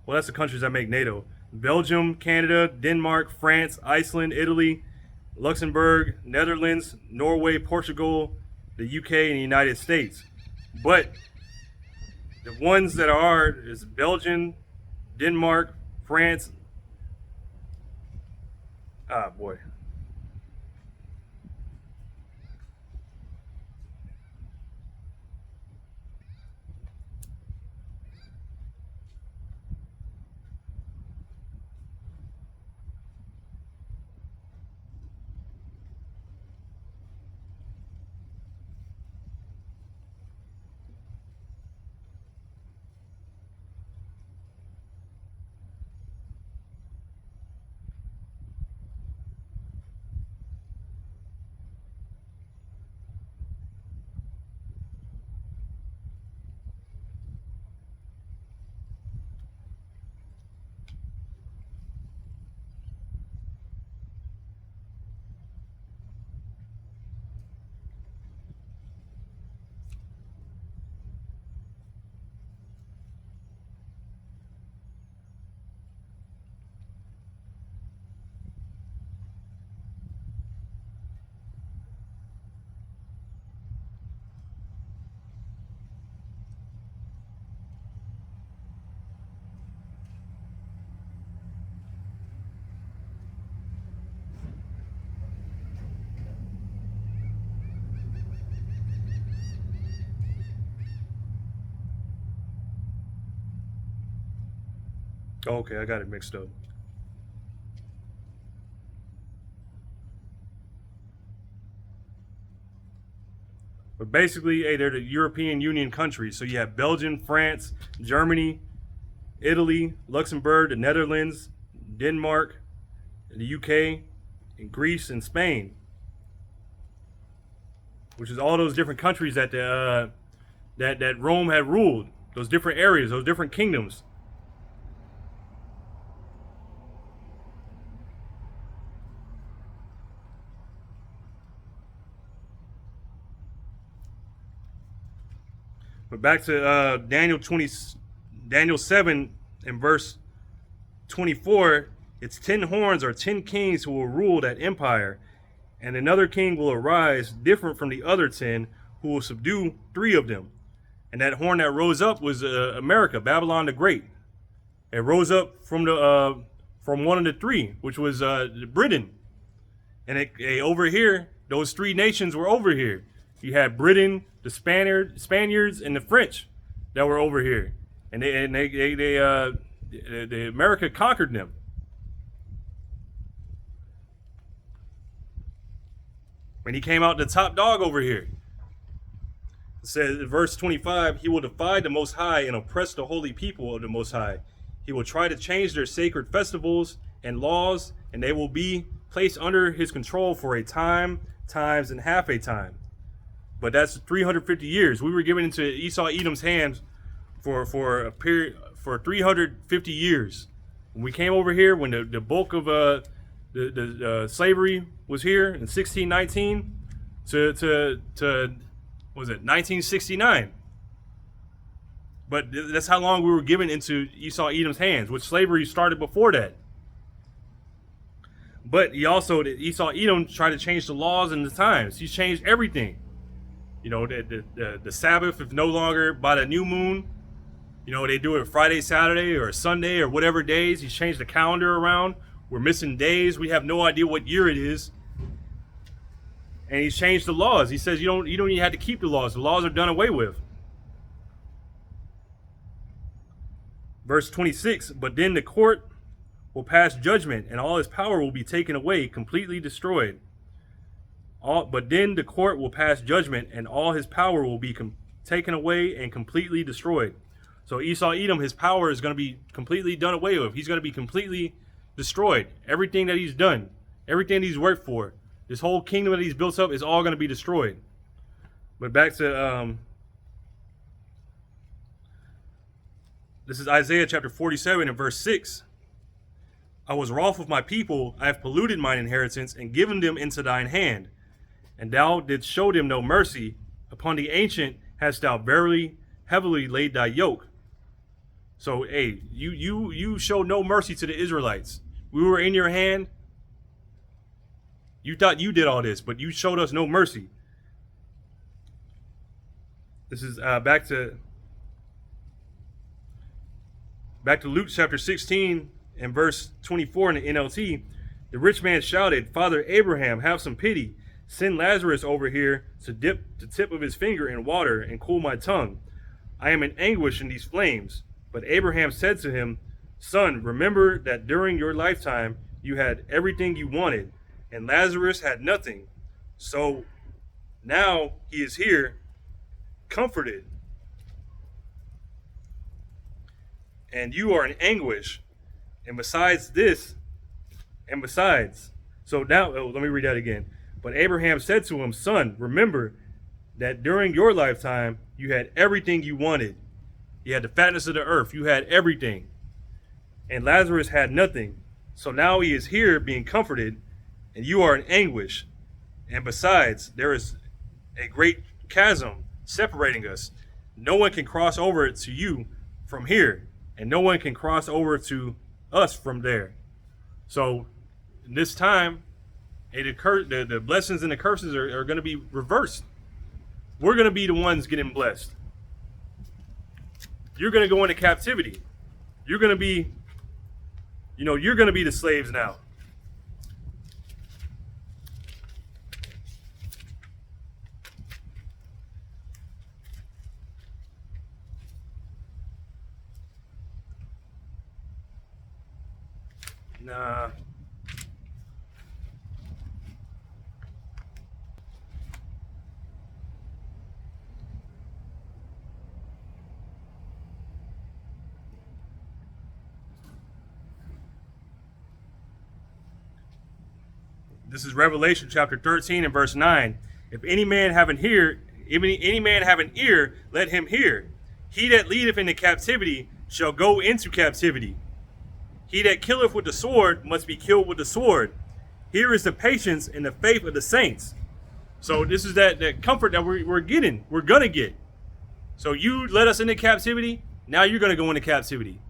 Well, that's the countries that make NATO. Belgium, Canada, Denmark, France, Iceland, Italy, Luxembourg, Netherlands, Norway, Portugal, the UK, and the United States. But the ones that are is Belgium, Denmark, France. Ah, boy. Okay, I got it mixed up. But basically, hey, they're the European Union countries. So you have Belgium, France, Germany, Italy, Luxembourg, the Netherlands, Denmark, the UK, and Greece and Spain, which is all those different countries that that Rome had ruled. Those different areas, those different kingdoms. But back to Daniel 7 and verse 24, it's 10 horns or 10 kings who will rule that empire, and another king will arise different from the other 10 who will subdue 3 of them. And that horn that rose up was America, Babylon the Great. It rose up from one of the 3, which was Britain. And over here, those 3 nations were over here. You had Britain, the Spaniards, and the French that were over here, and the America conquered them. When he came out the top dog over here. It says in verse 25, he will defy the Most High and oppress the holy people of the Most High. He will try to change their sacred festivals and laws, and they will be placed under his control for a time, times, and half a time. But that's 350 years. We were given into Esau Edom's hands for a period for 350 years. When we came over here, when the bulk of the slavery was here in 1619 to what was it 1969. But that's how long we were given into Esau Edom's hands, which slavery started before that. But Esau Edom tried to change the laws and the times. He's changed everything. You know, the Sabbath is no longer by the new moon. You know, they do it Friday, Saturday, or Sunday, or whatever days. He's changed the calendar around. We're missing days. We have no idea what year it is. And he's changed the laws. He says you don't even have to keep the laws. The laws are done away with. Verse 26, but then the court will pass judgment, and all his power will be taken away, completely destroyed. But then the court will pass judgment, and all his power will be taken away and completely destroyed. So Esau Edom, his power is going to be completely done away with. He's going to be completely destroyed. Everything that he's done, everything he's worked for, this whole kingdom that he's built up is all going to be destroyed. But back to this is Isaiah chapter 47 and verse 6. I was wroth with my people. I have polluted mine inheritance and given them into thine hand. And thou didst show them no mercy. Upon the ancient hast thou verily heavily laid thy yoke. So, hey, you showed no mercy to the Israelites. We were in your hand. You thought you did all this, but you showed us no mercy. This is back to Luke chapter 16 and verse 24 in the NLT. The rich man shouted, "Father Abraham, have some pity. Send Lazarus over here to dip the tip of his finger in water and cool my tongue. I am in anguish in these flames." But Abraham said to him, "Son, remember that during your lifetime you had everything you wanted, and Lazarus had nothing. So now he is here, comforted, and you are in anguish. And besides, so now, let me read that again. But Abraham said to him, Son, remember that during your lifetime you had everything you wanted. You had the fatness of the earth. You had everything. And Lazarus had nothing. So now he is here being comforted, and you are in anguish. And besides, there is a great chasm separating us. No one can cross over it to you from here, and no one can cross over to us from there." So this time, the blessings and the curses are going to be reversed. We're going to be the ones getting blessed. You're going to go into captivity. You're going to be, you're going to be the slaves now. Nah. This is Revelation chapter 13 and verse 9. If any man have an ear, let him hear. He that leadeth into captivity shall go into captivity. He that killeth with the sword must be killed with the sword. Here is the patience and the faith of the saints. So this is that comfort that we're getting. We're going to get. So you let us into captivity. Now you're going to go into captivity.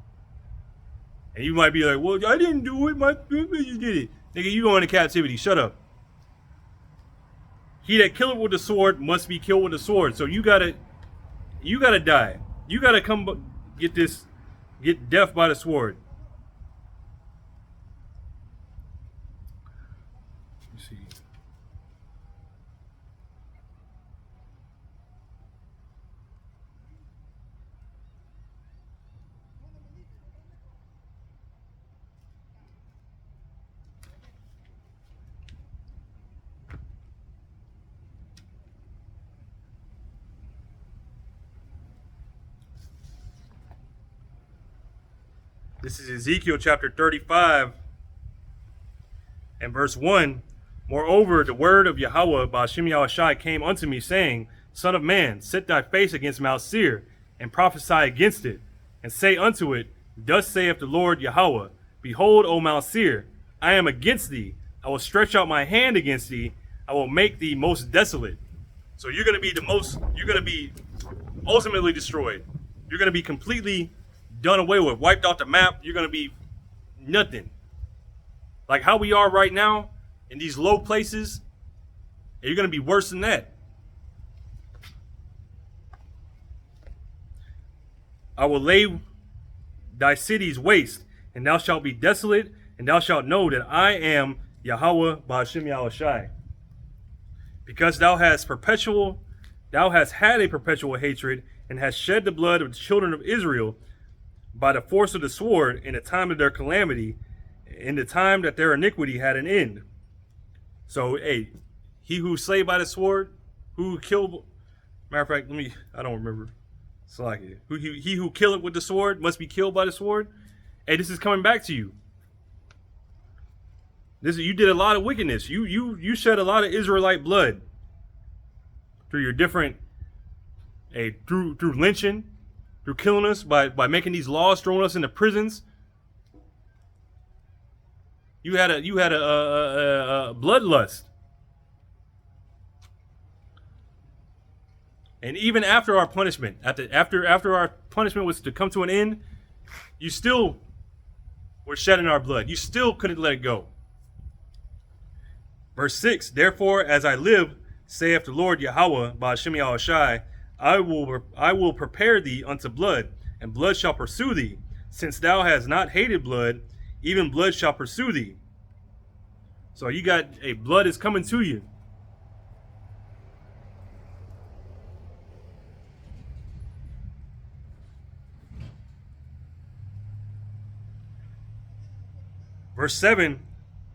And you might be like, well, I didn't do it. My you did it. Nigga, you go into captivity. Shut up. He that killeth with the sword must be killed with the sword. So you gotta die. You gotta get death by the sword. Let's see. This is Ezekiel chapter 35 and verse 1. Moreover, the word of Yahweh by Hashem Yahushai came unto me, saying, Son of man, set thy face against Mount Seir, and prophesy against it, and say unto it, Thus saith the Lord Yahweh, Behold, O Mount Seir, I am against thee. I will stretch out my hand against thee. I will make thee most desolate. So you're going to be ultimately destroyed. You're going to be completely done away with, wiped off the map. You're going to be nothing. Like how we are right now in these low places, you're going to be worse than that. I will lay thy cities waste, and thou shalt be desolate, and thou shalt know that I am Yahweh Ba'ashem Yahushai. Because thou hast had a perpetual hatred, and hast shed the blood of the children of Israel by the force of the sword in the time of their calamity, in the time that their iniquity had an end. So, hey, he who slay by the sword, who killed, matter of fact, I don't remember. It's like it. He who killeth with the sword must be killed by the sword. Hey, this is coming back to you. You did a lot of wickedness. You shed a lot of Israelite blood through your different, through lynching, through killing us, by making these laws, throwing us into prisons. You had a bloodlust. And even after our punishment, after our punishment was to come to an end, you still were shedding our blood. You still couldn't let it go. Verse 6, Therefore, as I live, saith the Lord Yahweh, Ba'ashem Yahushai, I will prepare thee unto blood, and blood shall pursue thee. Since thou hast not hated blood, even blood shall pursue thee. So you got a blood is coming to you. Verse 7,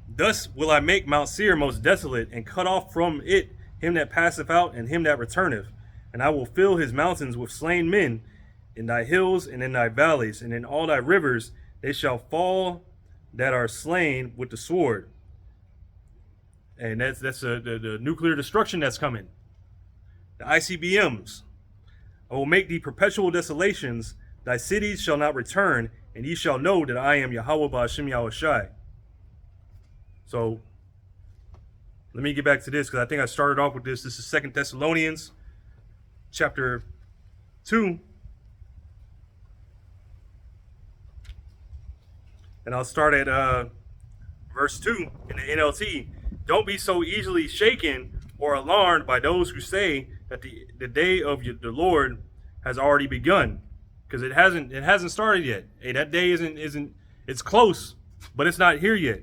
thus will I make Mount Seir most desolate, and cut off from it him that passeth out, and him that returneth. And I will fill his mountains with slain men, in thy hills and in thy valleys, and in all thy rivers they shall fall that are slain with the sword. And that's the nuclear destruction that's coming. The ICBMs. I will make thee perpetual desolations. Thy cities shall not return, and ye shall know that I am Yahweh Ba'ashem Yahushai. So, let me get back to this, because I think I started off with this. This is 2 Thessalonians chapter 2. And I'll start at verse 2 in the NLT. Don't be so easily shaken or alarmed by those who say that the day of the Lord has already begun, because it hasn't started yet. Hey, that day isn't it's close, but it's not here yet.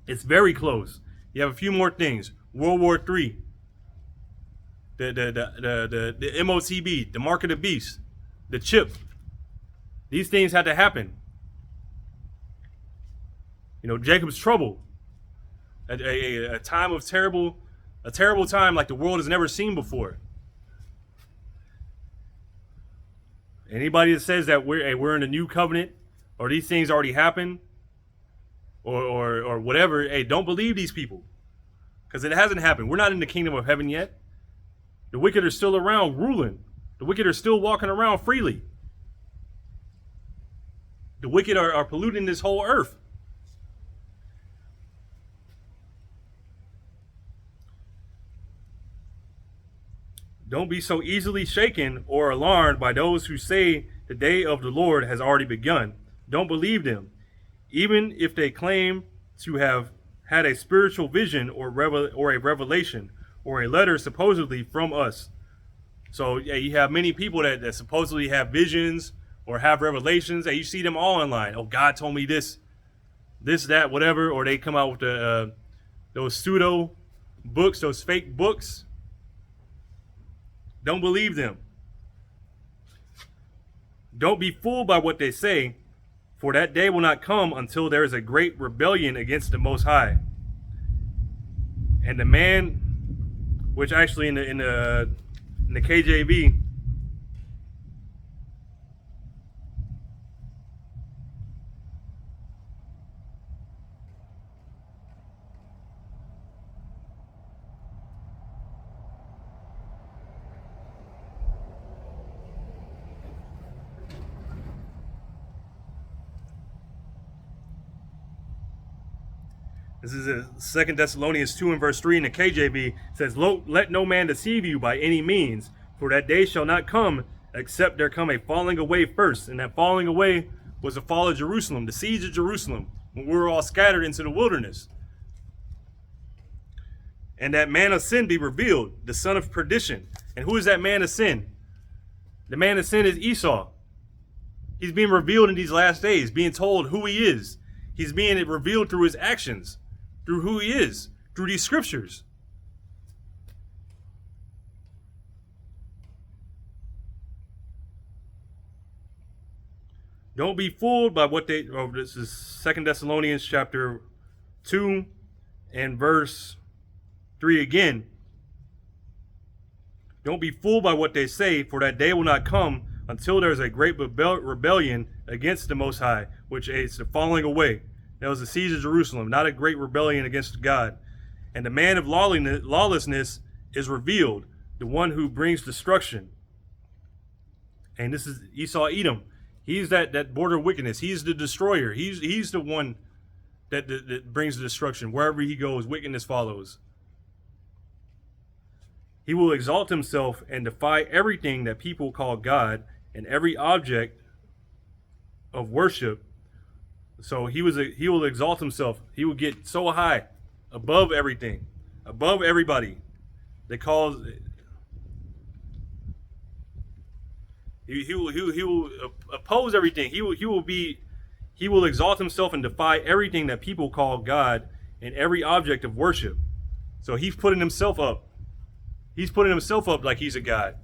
It's very close. You have a few more things. World War III, the MOTB, the mark of the beast, the chip. These things had to happen. You know, Jacob's trouble, a time of terrible time like the world has never seen before. Anybody that says that we're in a new covenant, or these things already happened, or whatever, hey, don't believe these people, because it hasn't happened. We're not in the kingdom of heaven yet. The wicked are still around ruling. The wicked are still walking around freely. The wicked are polluting this whole earth. Don't be so easily shaken or alarmed by those who say the day of the Lord has already begun. Don't believe them, even if they claim to have had a spiritual vision or a revelation or a letter supposedly from us. So yeah, you have many people that supposedly have visions or have revelations, and you see them all online. Oh, God told me this, that, whatever. Or they come out with those pseudo books, those fake books. Don't believe them. Don't be fooled by what they say, for that day will not come until there is a great rebellion against the Most High. And the man, which actually in the KJV, this is 2 Thessalonians 2 and verse 3 in the KJV, says, let no man deceive you by any means, for that day shall not come except there come a falling away first. And that falling away was the fall of Jerusalem, the siege of Jerusalem, when we were all scattered into the wilderness. And that man of sin be revealed, the son of perdition. And who is that man of sin? The man of sin is Esau. He's being revealed in these last days, being told who he is. He's being revealed through his actions, through who he is, through these scriptures. Don't be fooled by what this is 2 Thessalonians chapter 2 and verse 3 again. Don't be fooled by what they say, for that day will not come until there is a great rebellion against the Most High, which is the falling away. That was the siege of Jerusalem, not a great rebellion against God. And the man of lawlessness is revealed, the one who brings destruction. And this is Esau Edom. He's that border of wickedness. He's the destroyer. He's the one that brings the destruction. Wherever he goes, wickedness follows. He will exalt himself and defy everything that people call God and every object of worship. So he will exalt himself. He will get so high, above everything, above everybody. He will oppose everything. He will exalt himself and defy everything that people call God and every object of worship. So he's putting himself up. He's putting himself up like he's a god.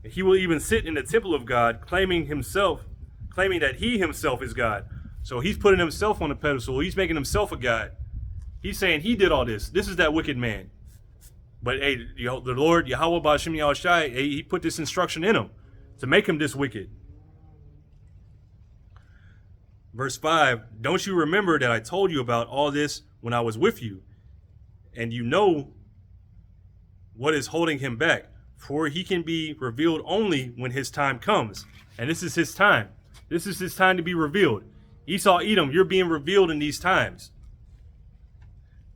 He will even sit in the temple of God, claiming that he himself is God. So he's putting himself on a pedestal. He's making himself a god. He's saying he did all this. This is that wicked man. But hey, the Lord Yahweh Ba'Shem Yahushai, he put this instruction in him to make him this wicked. Verse 5, don't you remember that I told you about all this when I was with you? And you know what is holding him back, for he can be revealed only when his time comes. And this is his time. This is his time to be revealed. Esau, Edom, you're being revealed in these times.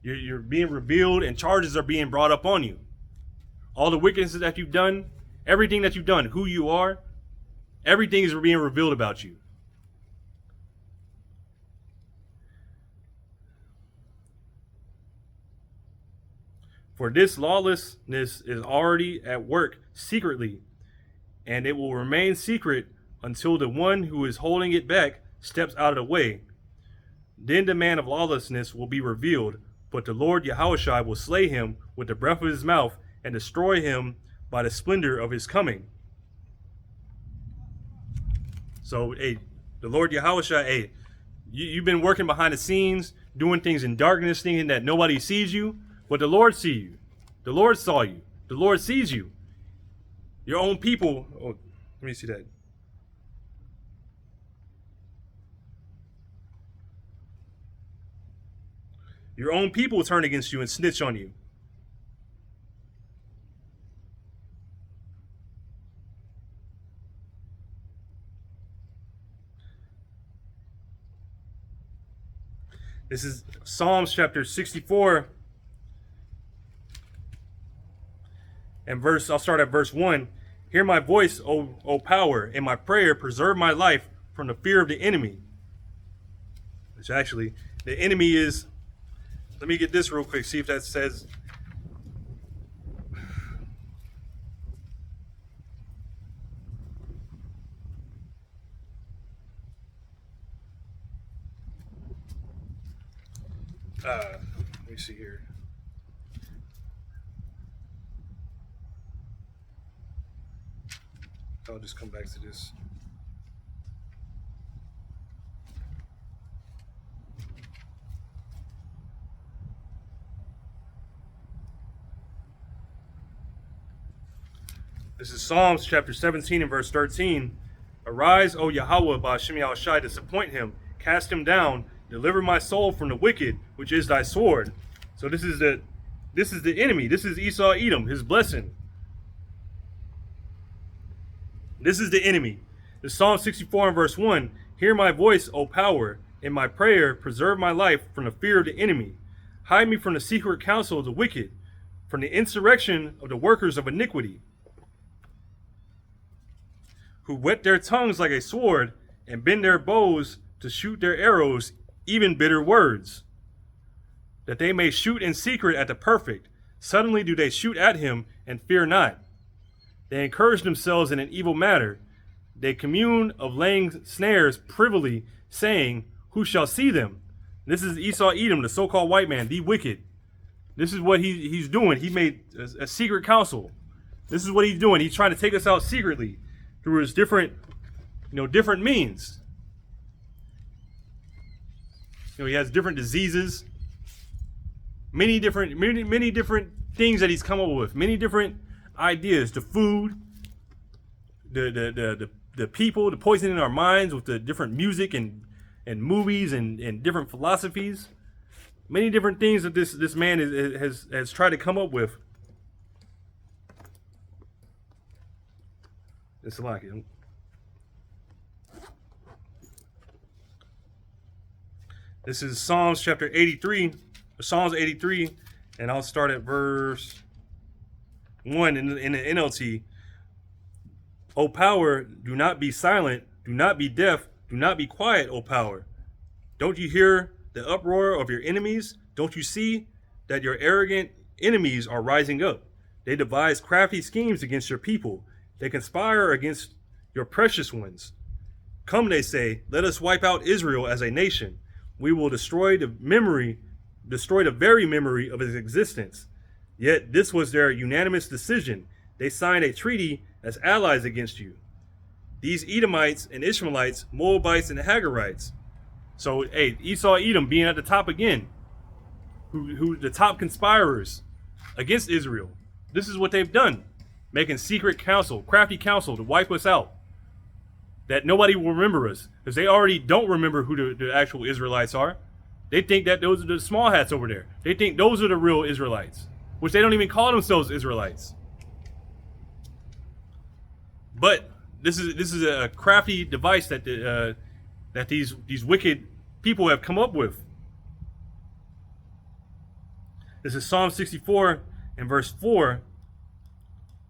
You're being revealed and charges are being brought up on you. All the wickednesses that you've done, everything that you've done, who you are, everything is being revealed about you. For this lawlessness is already at work secretly, and it will remain secret until the one who is holding it back steps out of the way. Then the man of lawlessness will be revealed, but the Lord Yahushua will slay him with the breath of his mouth and destroy him by the splendor of his coming. So, hey, the Lord Yahushua, hey, you've been working behind the scenes, doing things in darkness, thinking that nobody sees you. But the Lord sees you. The Lord saw you. The Lord sees you. Your own people. Oh, let me see that. Your own people turn against you and snitch on you. This is Psalms chapter 64. And I'll start at verse 1. Hear my voice, O power, in my prayer, preserve my life from the fear of the enemy. Which actually, the enemy is, let me get this real quick, see if that says, let me see here. I'll just come back to this. This is Psalms chapter 17 and verse 13. Arise, O Yahweh, Ba'Shem Yahushai, disappoint him, cast him down, deliver my soul from the wicked, which is thy sword. So this is the enemy. This is Esau, Edom, his blessing. This is the enemy. This Psalm 64 and verse 1. Hear my voice, O power. In my prayer, preserve my life from the fear of the enemy. Hide me from the secret counsel of the wicked, from the insurrection of the workers of iniquity, who whet their tongues like a sword and bend their bows to shoot their arrows, even bitter words, that they may shoot in secret at the perfect. Suddenly do they shoot at him and fear not. They encourage themselves in an evil matter. They commune of laying snares privily, saying, who shall see them? This is Esau Edom, the so-called white man, the wicked. This is what he's doing. He made a secret council. This is what he's doing. He's trying to take us out secretly through his different means. He has different diseases, many different things that he's come up with, many different ideas, the food, the people, the poisoning our minds with the different music and movies and different philosophies, many different things that this man has tried to come up with. It's like it. This is Psalms chapter 83, Psalms 83, and I'll start at verse 1 in the NLT. O power, do not be silent, do not be deaf, do not be quiet, O power. Don't you hear the uproar of your enemies? Don't you see that your arrogant enemies are rising up? They devise crafty schemes against your people. They conspire against your precious ones. Come, they say, let us wipe out Israel as a nation. We will destroy the very memory of its existence. Yet this was their unanimous decision. They signed a treaty as allies against you. These Edomites and Ishmaelites, Moabites and Hagarites. So, hey, Esau, Edom being at the top again, who the top conspirers against Israel. This is what they've done, making secret counsel, crafty counsel to wipe us out. That nobody will remember us, because they already don't remember who the actual Israelites are. They think that those are the small hats over there. They think those are the real Israelites, which they don't even call themselves Israelites. But this is a crafty device that that these wicked people have come up with. This is Psalm 64 and verse 4.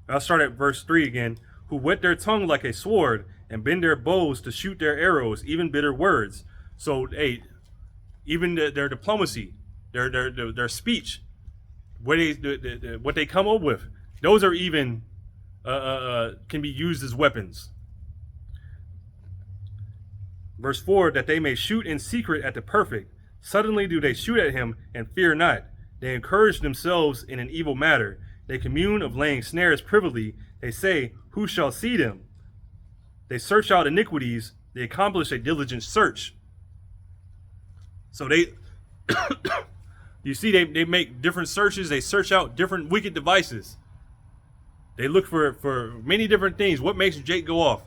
I'll start at verse 3 again. Who whet their tongue like a sword and bend their bows to shoot their arrows, even bitter words. So, hey, even their diplomacy, their speech, what they come up with, those are even can be used as weapons. Verse 4, that they may shoot in secret at the perfect. Suddenly do they shoot at him and fear not. They encourage themselves in an evil matter. They commune of laying snares privily. They say, who shall see them? They search out iniquities. They accomplish a diligent search. So they, you see, they make different searches. They search out different wicked devices. They look for many different things. What makes Jake go off?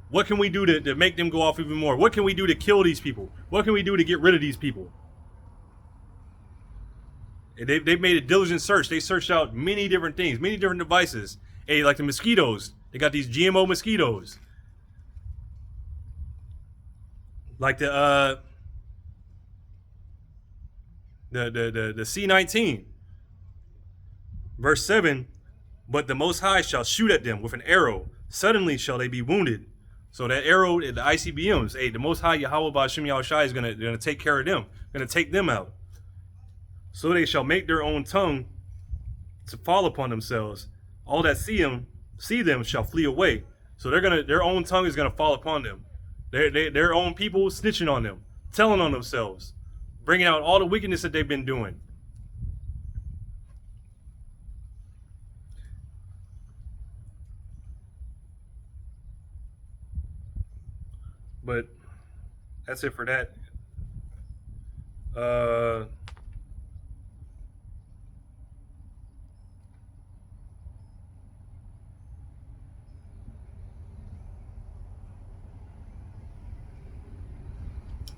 What can we do to make them go off even more? What can we do to kill these people? What can we do to get rid of these people? They've made a diligent search. They searched out many different things, many different devices. Hey, like the mosquitoes. They got these GMO mosquitoes. Like the C-19. Verse 7, but the Most High shall shoot at them with an arrow. Suddenly shall they be wounded. So that arrow, the ICBMs, hey, the Most High Yahweh Ba'Shem Yahushai is gonna take care of them, gonna take them out. So they shall make their own tongue to fall upon themselves. All that see them shall flee away. So their own tongue is gonna fall upon them. Their own people snitching on them, telling on themselves, bringing out all the wickedness that they've been doing. But that's it for that.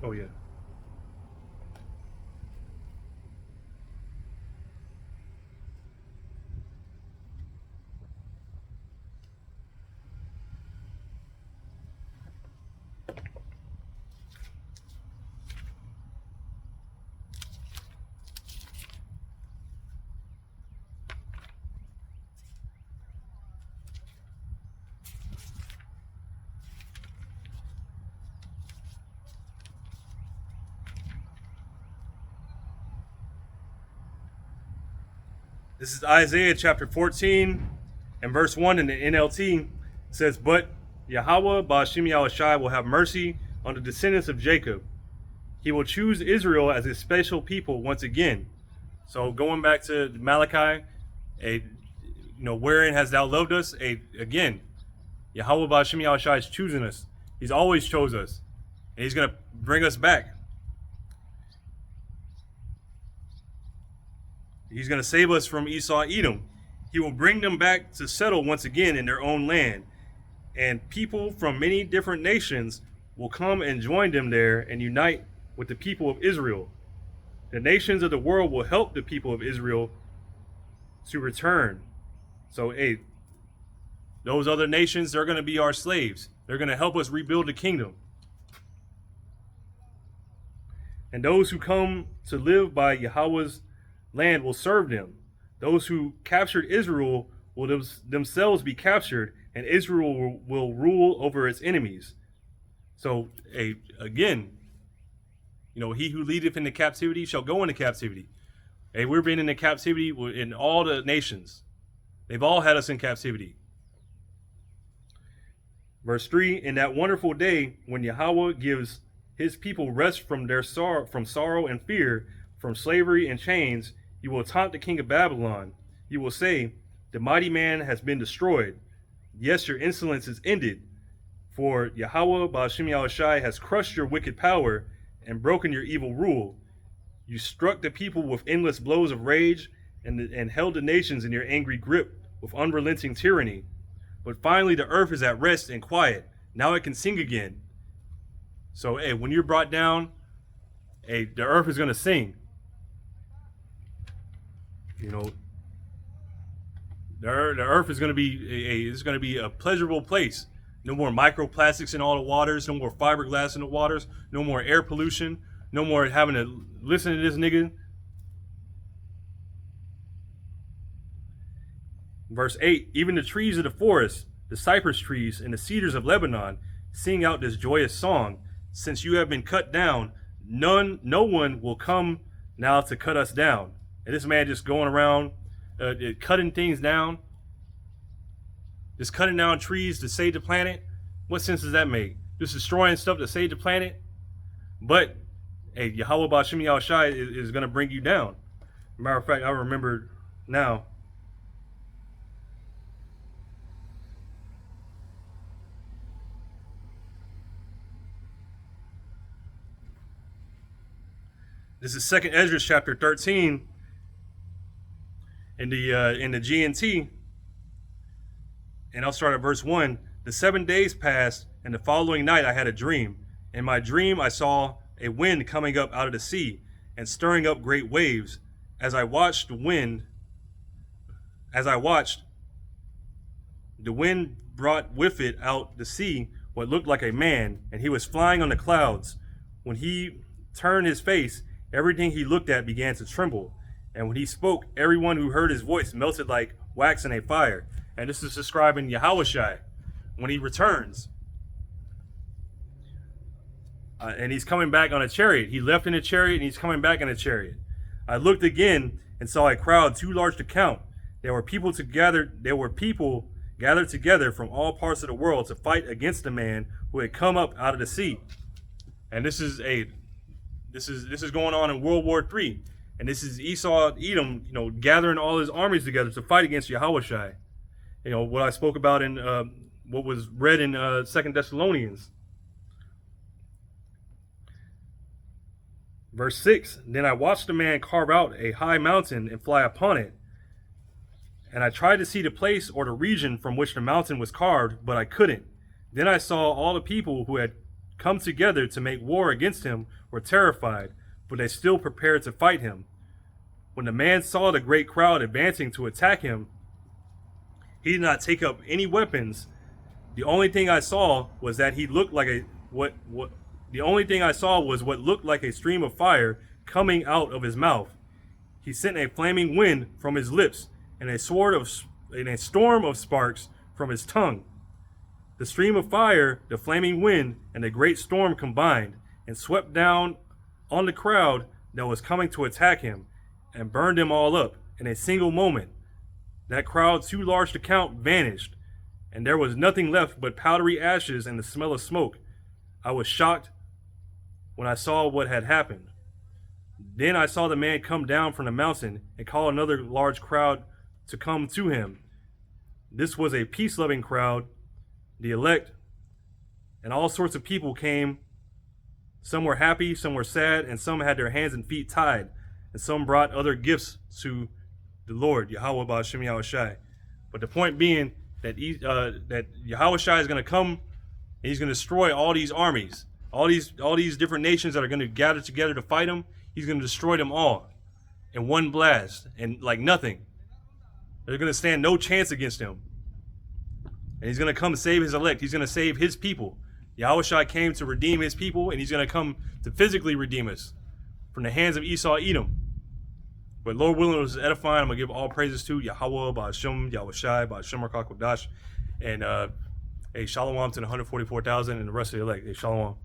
Oh yeah. This is Isaiah chapter 14 and verse 1 in the NLT. It says, but Yahweh Ba'Shem Yahushai will have mercy on the descendants of Jacob. He will choose Israel as his special people once again. So going back to Malachi, wherein hast thou loved us? Again, Yahweh Ba'Shem Yahushai is choosing us. He's always chose us. And he's going to bring us back. He's going to save us from Esau, Edom. He will bring them back to settle once again in their own land. And people from many different nations will come and join them there and unite with the people of Israel. The nations of the world will help the people of Israel to return. So, hey, those other nations, they're going to be our slaves. They're going to help us rebuild the kingdom. And those who come to live by Yahweh's land will serve them. Those who captured Israel will themselves be captured, and Israel will rule over its enemies. So, again, he who leadeth into captivity shall go into captivity. Hey, we're being in captivity in all the nations. They've all had us in captivity. Verse 3, in that wonderful day when Yahweh gives his people rest from their sorrow and fear, from slavery and chains, you will taunt the king of Babylon. You will say, the mighty man has been destroyed. Yes, your insolence is ended. For Yahweh Ba'ashem Yahushai has crushed your wicked power and broken your evil rule. You struck the people with endless blows of rage and held the nations in your angry grip with unrelenting tyranny. But finally the earth is at rest and quiet. Now it can sing again. So, hey, when you're brought down, hey, the earth is going to sing. You know, the earth is going to be a pleasurable place. No more microplastics in all the waters. No more fiberglass in the waters. No more air pollution. No more having to listen to this nigga. Verse 8, even the trees of the forest, the cypress trees and the cedars of Lebanon, sing out this joyous song. Since you have been cut down, no one will come now to cut us down. And this man just going around cutting things down. Just cutting down trees to save the planet. What sense does that make? Just destroying stuff to save the planet? But, hey, Yahweh Ba'ashem Yahushai is going to bring you down. Matter of fact, I remember now. This is 2nd Ezra chapter 13 in the GNT, and I'll start at verse 1. The 7 days passed, and the following night I had a dream. In my dream I saw a wind coming up out of the sea and stirring up great waves. As I watched, the wind brought with it out the sea what looked like a man, and he was flying on the clouds. When he turned his face, everything he looked at began to tremble. And when he spoke, everyone who heard his voice melted like wax in a fire. And this is describing Yahushai when he returns. And he's coming back on a chariot. He left in a chariot and he's coming back in a chariot. I looked again and saw a crowd too large to count. There were people gathered together from all parts of the world to fight against the man who had come up out of the sea. And this is going on in World War III. And this is Esau, Edom, gathering all his armies together to fight against Yahushai. What I spoke about in what was read in 2 Thessalonians. Verse 6, then I watched the man carve out a high mountain and fly upon it. And I tried to see the place or the region from which the mountain was carved, but I couldn't. Then I saw all the people who had come together to make war against him were terrified, but they still prepared to fight him. When the man saw the great crowd advancing to attack him, he did not take up any weapons. The only thing I saw was that he looked like what looked like a stream of fire coming out of his mouth. He sent a flaming wind from his lips and a storm of sparks from his tongue. The stream of fire, the flaming wind, and the great storm combined and swept down on the crowd that was coming to attack him and burned them all up in a single moment. That crowd, too large to count, vanished, and there was nothing left but powdery ashes and the smell of smoke. I was shocked when I saw what had happened. Then I saw the man come down from the mountain and call another large crowd to come to him. This was a peace-loving crowd, the elect, and all sorts of people came. Some were happy, some were sad, and some had their hands and feet tied, and some brought other gifts to the Lord, Yahweh Ba'ashem Yahushai. But the point being that that Yahushai is going to come and he's going to destroy all these armies, all these different nations that are going to gather together to fight him. He's going to destroy them all in one blast, and like nothing. They're going to stand no chance against him. And he's going to come save his elect. He's going to save his people. Yahushua came to redeem his people, and he's going to come to physically redeem us from the hands of Esau, Edom. But Lord willing, it was edifying. I'm going to give all praises to Yahweh, Ba'ashem, Yahushai, Ba'ashem Rakakwadash, and a shalom to the 144,000 and the rest of the elect. A shalom.